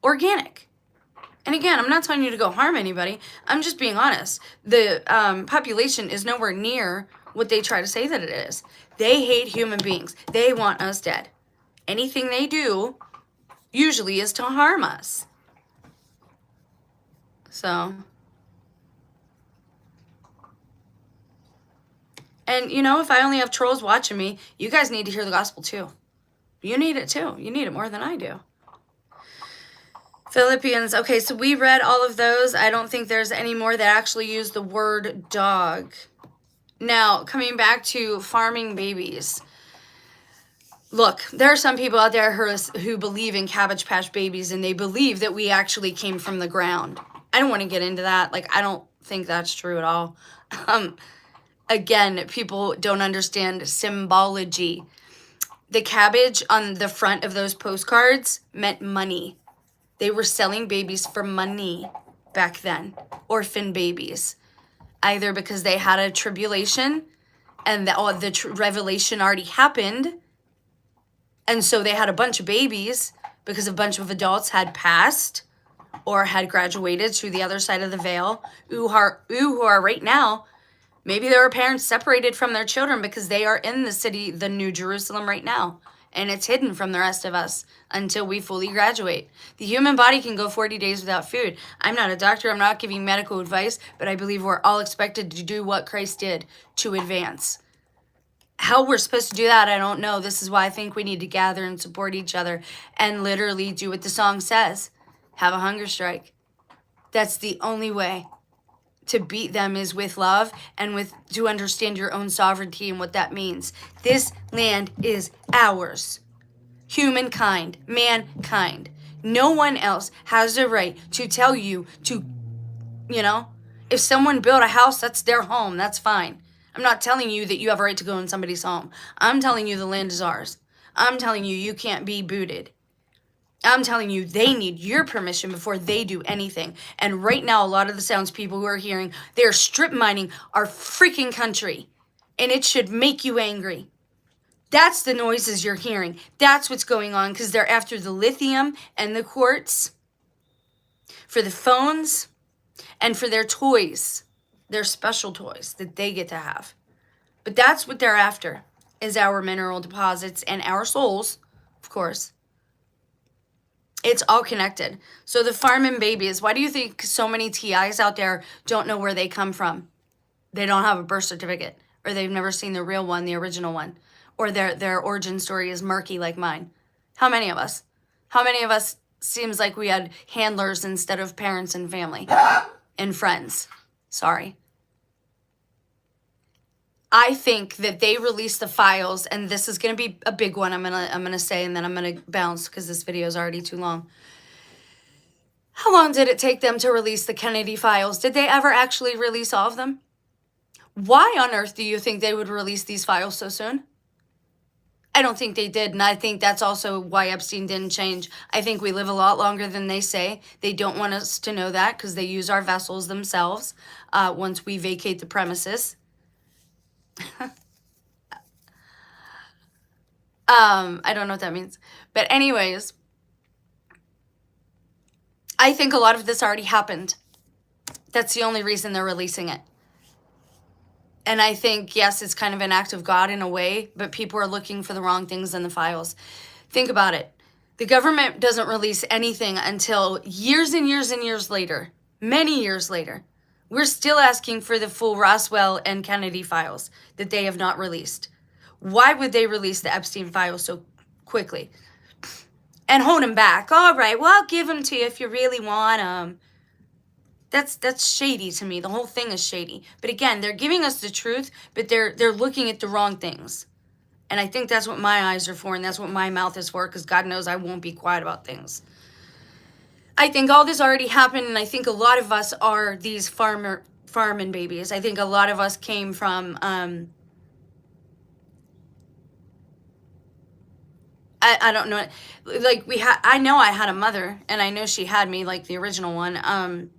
organic. And again, I'm not telling you to go harm anybody. I'm just being honest. The population is nowhere near what they try to say that it is. They hate human beings. They want us dead. Anything they do usually is to harm us. So, and you know, if I only have trolls watching me, you guys need to hear the gospel too. You need it too. You need it more than I do. Philippians. Okay, so we read all of those. I don't think there's any more that actually use the word dog. Now, coming back to farming babies. Look, there are some people out there who believe in Cabbage Patch Babies, and they believe that we actually came from the ground. I don't want to get into that. Like, I don't think that's true at all. Again, people don't understand symbology. The cabbage on the front of those postcards meant money. They were selling babies for money back then. Orphan babies. Either because they had a tribulation and the revelation already happened, and so they had a bunch of babies because a bunch of adults had passed or had graduated to the other side of the veil, who are right now, maybe there are parents separated from their children because they are in the city, the New Jerusalem right now, and it's hidden from the rest of us until we fully graduate. The human body can go 40 days without food. I'm not a doctor, I'm not giving medical advice, but I believe we're all expected to do what Christ did to advance. How we're supposed to do that, I don't know. This is why I think we need to gather and support each other and literally do what the song says. Have a hunger strike. That's the only way to beat them, is with love and to understand your own sovereignty and what that means. This land is ours. Humankind, mankind. No one else has the right to tell you to, if someone built a house, that's their home. That's fine. I'm not telling you that you have a right to go in somebody's home. I'm telling you the land is ours. I'm telling you you can't be booted. I'm telling you they need your permission before they do anything. And right now, a lot of the sounds people who are hearing, they're strip mining our freaking country. And it should make you angry. That's the noises you're hearing. That's what's going on, because they're after the lithium and the quartz for the phones and for their toys. Their special toys that they get to have. But that's what they're after, is our mineral deposits and our souls, of course. It's all connected. So the farming babies, why do you think so many TIs out there don't know where they come from? They don't have a birth certificate, or they've never seen the real one, the original one, or their origin story is murky like mine. How many of us? How many of us seems like we had handlers instead of parents and family and friends? Sorry. I think that they released the files, and this is going to be a big one I'm gonna say, and then I'm going to bounce because this video is already too long. How long did it take them to release the Kennedy files? Did they ever actually release all of them? Why on earth do you think they would release these files so soon? I don't think they did, and I think that's also why Epstein didn't change. I think we live a lot longer than they say. They don't want us to know that because they use our vessels themselves once we vacate the premises. I don't know what that means. But anyways, I think a lot of this already happened. That's the only reason they're releasing it. And I think, yes, it's kind of an act of God in a way, but people are looking for the wrong things in the files. Think about it. The government doesn't release anything until years and years and years later, many years later. We're still asking for the full Roswell and Kennedy files that they have not released. Why would they release the Epstein files so quickly? And hold them back. All right, well, I'll give them to you if you really want them. That's shady to me. The whole thing is shady. But again, they're giving us the truth, but they're looking at the wrong things. And I think that's what my eyes are for, and that's what my mouth is for, because God knows I won't be quiet about things. I think all this already happened, and I think a lot of us are these farming babies. I think a lot of us came from I don't know, like I know I had a mother, and I know she had me, like the original one,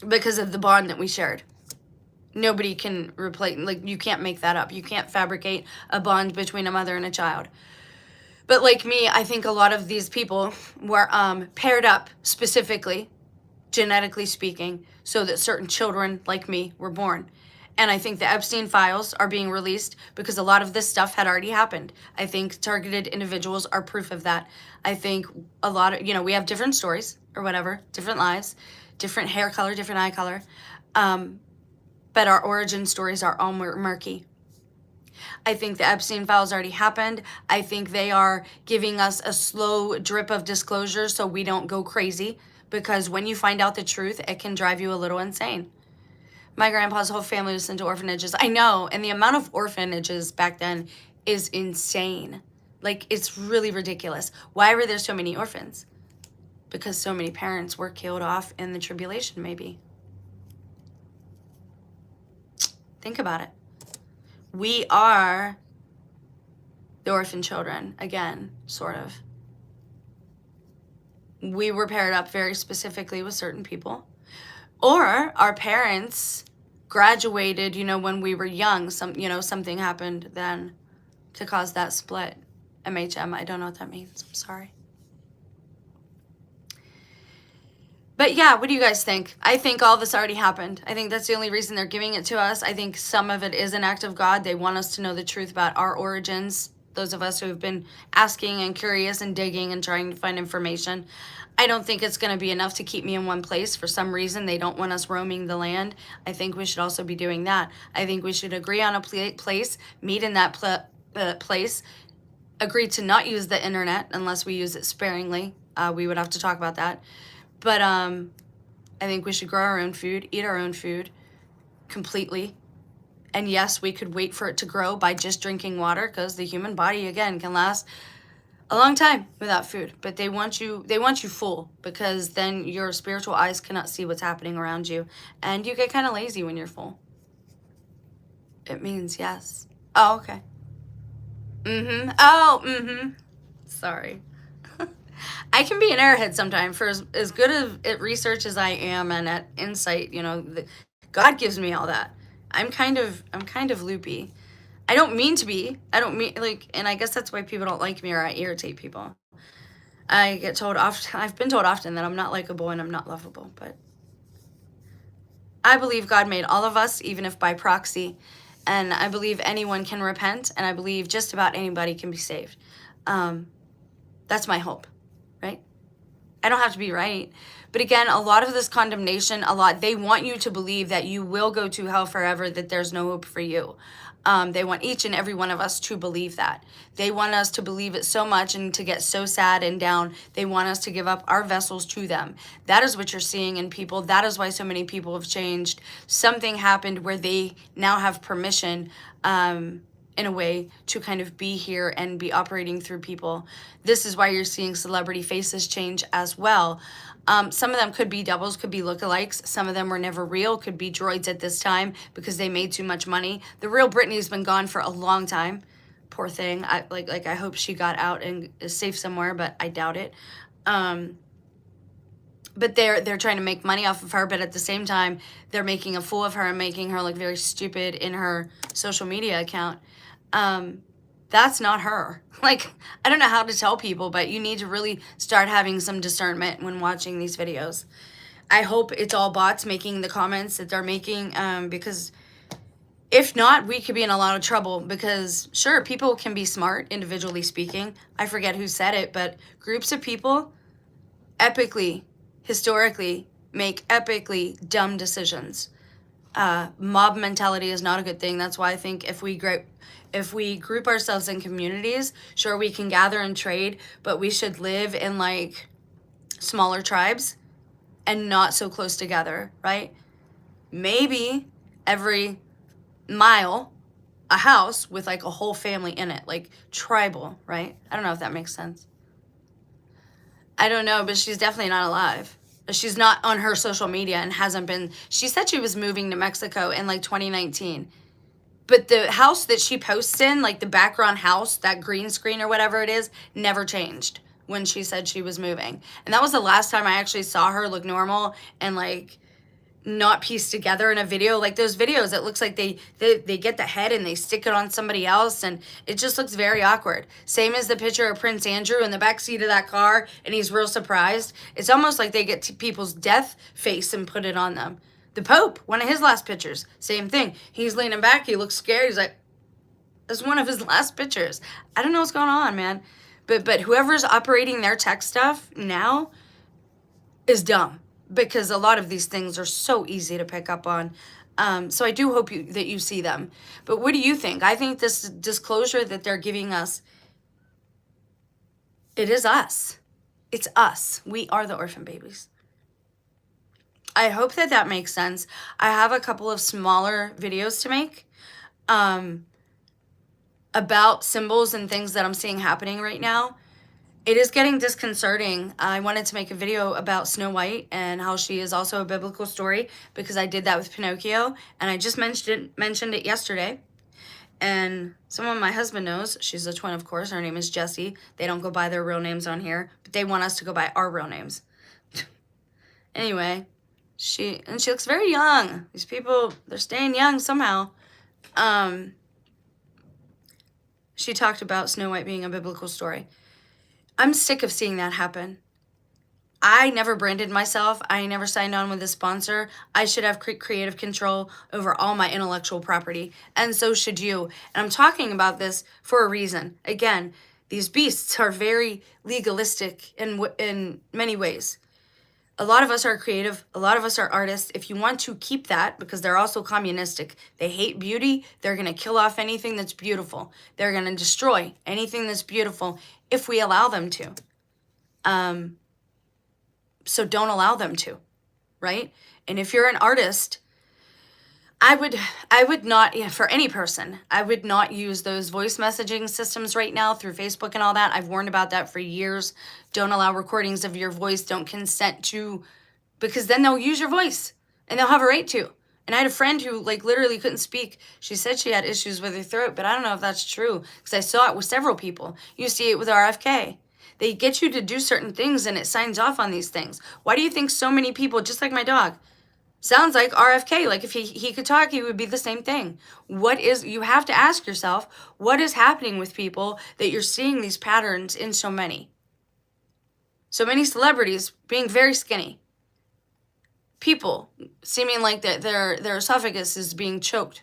because of the bond that we shared. Nobody can replace, like, you can't make that up. You can't fabricate a bond between a mother and a child. But like me, I think a lot of these people were paired up specifically, genetically speaking, so that certain children like me were born. And I think the Epstein files are being released because a lot of this stuff had already happened. I think targeted individuals are proof of that. I think a lot of, we have different stories or whatever, different lives, different hair color, different eye color. But our origin stories are all murky. I think the Epstein files already happened. I think they are giving us a slow drip of disclosure so we don't go crazy, because when you find out the truth, it can drive you a little insane. My grandpa's whole family was sent to orphanages. I know, and the amount of orphanages back then is insane. Like, it's really ridiculous. Why were there so many orphans? Because so many parents were killed off in the tribulation, maybe. Think about it. We are the orphan children, again, sort of. We were paired up very specifically with certain people. Or our parents graduated, when we were young. Something happened then to cause that split. MHM, I don't know what that means. I'm sorry. But yeah, what do you guys think? I think all this already happened. I think that's the only reason they're giving it to us. I think some of it is an act of God. They want us to know the truth about our origins. Those of us who have been asking and curious and digging and trying to find information. I don't think it's going to be enough to keep me in one place. For some reason, they don't want us roaming the land. I think we should also be doing that. I think we should agree on a place, meet in that place, agree to not use the internet unless we use it sparingly. We would have to talk about that. But I think we should grow our own food, eat our own food completely. And yes, we could wait for it to grow by just drinking water, because the human body, again, can last a long time without food. But they want you full, because then your spiritual eyes cannot see what's happening around you. And you get kind of lazy when you're full. It means yes. Oh, okay. Oh, sorry. I can be an airhead sometimes. For as good at research as I am and at insight, God gives me all that. I'm kind of loopy. I don't mean to be. I don't mean, and I guess that's why people don't like me, or I irritate people. I've been told often that I'm not likable and I'm not lovable, but I believe God made all of us, even if by proxy, and I believe anyone can repent, and I believe just about anybody can be saved. That's my hope. Right? I don't have to be right. But again, a lot of this condemnation, they want you to believe that you will go to hell forever, that there's no hope for you. They want each and every one of us to believe that. They want us to believe it so much and to get so sad and down. They want us to give up our vessels to them. That is what you're seeing in people. That is why so many people have changed. Something happened where they now have permission, in a way, to kind of be here and be operating through people. This is why you're seeing celebrity faces change as well. Some of them could be doubles, could be lookalikes. Some of them were never real, could be droids at this time because they made too much money. The real Britney's been gone for a long time. Poor thing. I hope she got out and is safe somewhere, but I doubt it. But they're trying to make money off of her, but at the same time, they're making a fool of her and making her look very stupid in her social media account. That's not her. Like, I don't know how to tell people, but you need to really start having some discernment when watching these videos. I hope it's all bots making the comments that they're making, because if not, we could be in a lot of trouble, because sure, people can be smart, individually speaking. I forget who said it, but groups of people epically, historically, make epically dumb decisions. Mob mentality is not a good thing. That's why I think if we group ourselves in communities, sure, we can gather and trade, but we should live in like smaller tribes and not so close together, right? Maybe every mile a house with like a whole family in it, like tribal, right? I don't know if that makes sense. I don't know, but she's definitely not alive. She's not on her social media and hasn't been. She said she was moving to Mexico in like 2019. But the house that she posts in, like the background house, that green screen or whatever it is, never changed when she said she was moving. And that was the last time I actually saw her look normal and like not pieced together in a video. Like those videos, it looks like they get the head and they stick it on somebody else, and it just looks very awkward. Same as the picture of Prince Andrew in the back seat of that car and he's real surprised. It's almost like they get people's death face and put it on them. The Pope, one of his last pictures, same thing. He's leaning back, he looks scared, he's like, it's one of his last pictures. I don't know what's going on, man. But whoever's operating their tech stuff now is dumb, because a lot of these things are so easy to pick up on. So I do hope that you see them. But what do you think? I think this disclosure that they're giving us, it is us. It's us. We are the orphan babies. I hope that that makes sense. I have a couple of smaller videos to make about symbols and things that I'm seeing happening right now. It is getting disconcerting. I wanted to make a video about Snow White and how she is also a biblical story, because I did that with Pinocchio, and I just mentioned it yesterday. And someone my husband knows, she's a twin, of course. Her name is Jessie. They don't go by their real names on here, but they want us to go by our real names. Anyway, she looks very young. These people, they're staying young somehow. She talked about Snow White being a biblical story. I'm sick of seeing that happen. I never branded myself. I never signed on with a sponsor. I should have creative control over all my intellectual property, and so should you. And I'm talking about this for a reason. Again, these beasts are very legalistic in many ways. A lot of us are creative. A lot of us are artists. If you want to keep that, because they're also communistic, they hate beauty. They're going to kill off anything that's beautiful. They're going to destroy anything that's beautiful if we allow them to. So don't allow them to, right? And if you're an artist, I would not, yeah, for any person, I would not use those voice messaging systems right now through Facebook and all that. I've warned about that for years. Don't allow recordings of your voice. Don't consent to, because then they'll use your voice and they'll have a right to. And I had a friend who like literally couldn't speak. She said she had issues with her throat, but I don't know if that's true, because I saw it with several people. You see it with RFK. They get you to do certain things and it signs off on these things. Why do you think so many people, just like my dog, sounds like RFK? Like if he could talk, he would be the same thing. You have to ask yourself, what is happening with people that you're seeing these patterns in so many? So many celebrities being very skinny. People seeming like that their esophagus is being choked.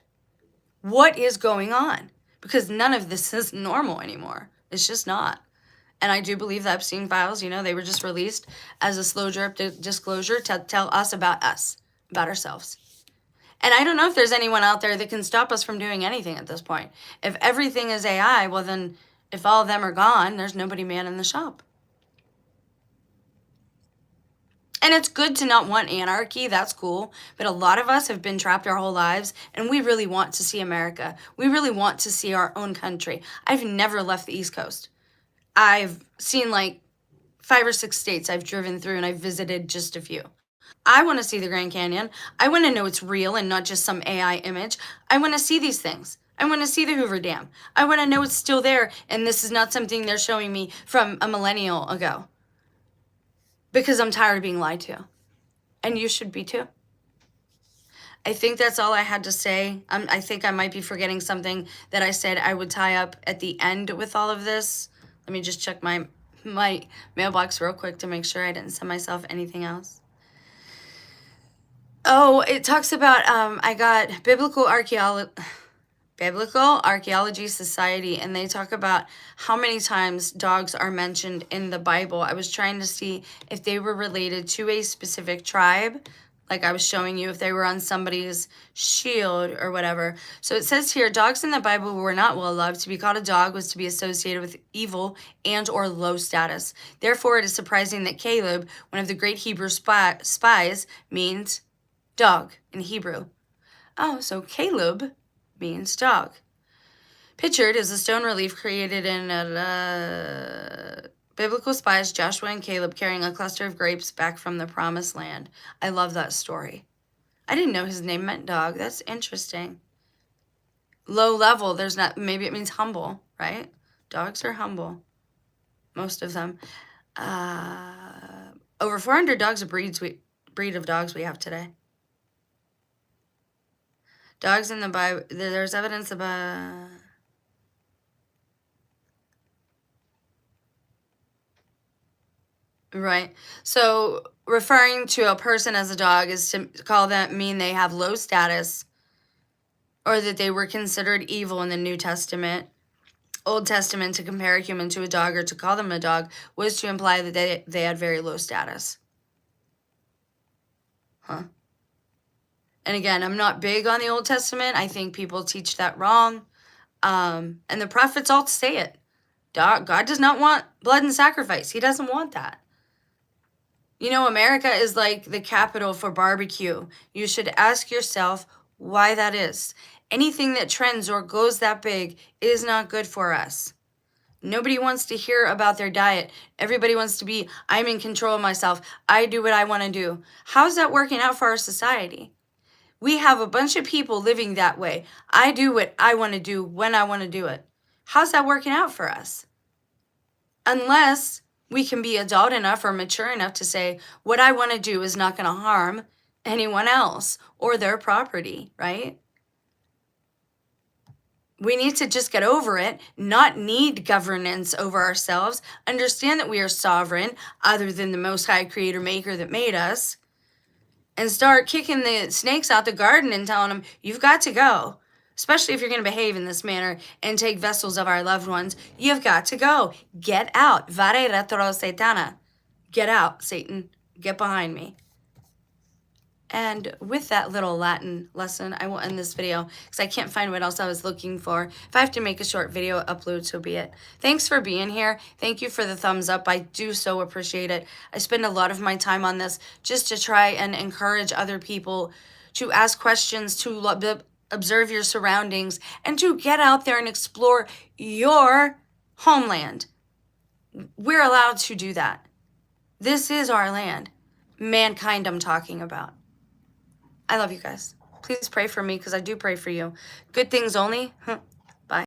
What is going on? Because none of this is normal anymore. It's just not. And I do believe the Epstein files, they were just released as a slow drip disclosure to tell us, about ourselves. And I don't know if there's anyone out there that can stop us from doing anything at this point. If everything is AI, well then, if all of them are gone, there's nobody man in the shop. And it's good to not want anarchy, that's cool. But a lot of us have been trapped our whole lives, and we really want to see America. We really want to see our own country. I've never left the East Coast. I've seen like 5 or 6 states I've driven through, and I've visited just a few. I want to see the Grand Canyon. I want to know it's real and not just some AI image. I want to see these things. I want to see the Hoover Dam. I want to know it's still there, and this is not something they're showing me from a millennial ago. Because I'm tired of being lied to. And you should be too. I think that's all I had to say. I think I might be forgetting something that I said I would tie up at the end with all of this. Let me just check my mailbox real quick to make sure I didn't send myself anything else. Oh, it talks about I got Biblical Archaeology Society, and they talk about how many times dogs are mentioned in the Bible. I was trying to see if they were related to a specific tribe, like I was showing you if they were on somebody's shield or whatever. So it says here, dogs in the Bible were not well loved. To be called a dog was to be associated with evil and or low status. Therefore, it is surprising that Caleb, one of the great Hebrew spies, means dog in Hebrew. Oh, so Caleb means dog. Pictured is a stone relief created in biblical spies Joshua and Caleb carrying a cluster of grapes back from the promised land. I love that story. I didn't know his name meant dog. That's interesting. Low level, there's not, maybe it means humble, right? Dogs are humble. Most of them. Over 400 dogs of breed of dogs we have today. Dogs in the Bible, there's evidence about... Right. So referring to a person as a dog is to call them, mean they have low status or that they were considered evil in the New Testament. Old Testament, to compare a human to a dog or to call them a dog was to imply that they had very low status. Huh. And again, I'm not big on the Old Testament. I think people teach that wrong. And the prophets all say it. God does not want blood and sacrifice. He doesn't want that. You know, America is like the capital for barbecue. You should ask yourself why that is. Anything that trends or goes that big is not good for us. Nobody wants to hear about their diet. Everybody wants to be, I'm in control of myself. I do what I want to do. How's that working out for our society? We have a bunch of people living that way. I do what I want to do when I want to do it. How's that working out for us? Unless we can be adult enough or mature enough to say, what I want to do is not going to harm anyone else or their property, right? We need to just get over it, not need governance over ourselves, understand that we are sovereign, other than the Most High Creator Maker that made us, and start kicking the snakes out the garden and telling them, you've got to go. Especially if you're going to behave in this manner and take vessels of our loved ones, you've got to go. Get out. Vare retro Satana. Get out, Satan. Get behind me. And with that little Latin lesson, I will end this video because I can't find what else I was looking for. If I have to make a short video upload, so be it. Thanks for being here. Thank you for the thumbs up. I do so appreciate it. I spend a lot of my time on this just to try and encourage other people to ask questions, to observe your surroundings, and to get out there and explore your homeland. We're allowed to do that. This is our land. Mankind I'm talking about. I love you guys. Please pray for me because I do pray for you. Good things only.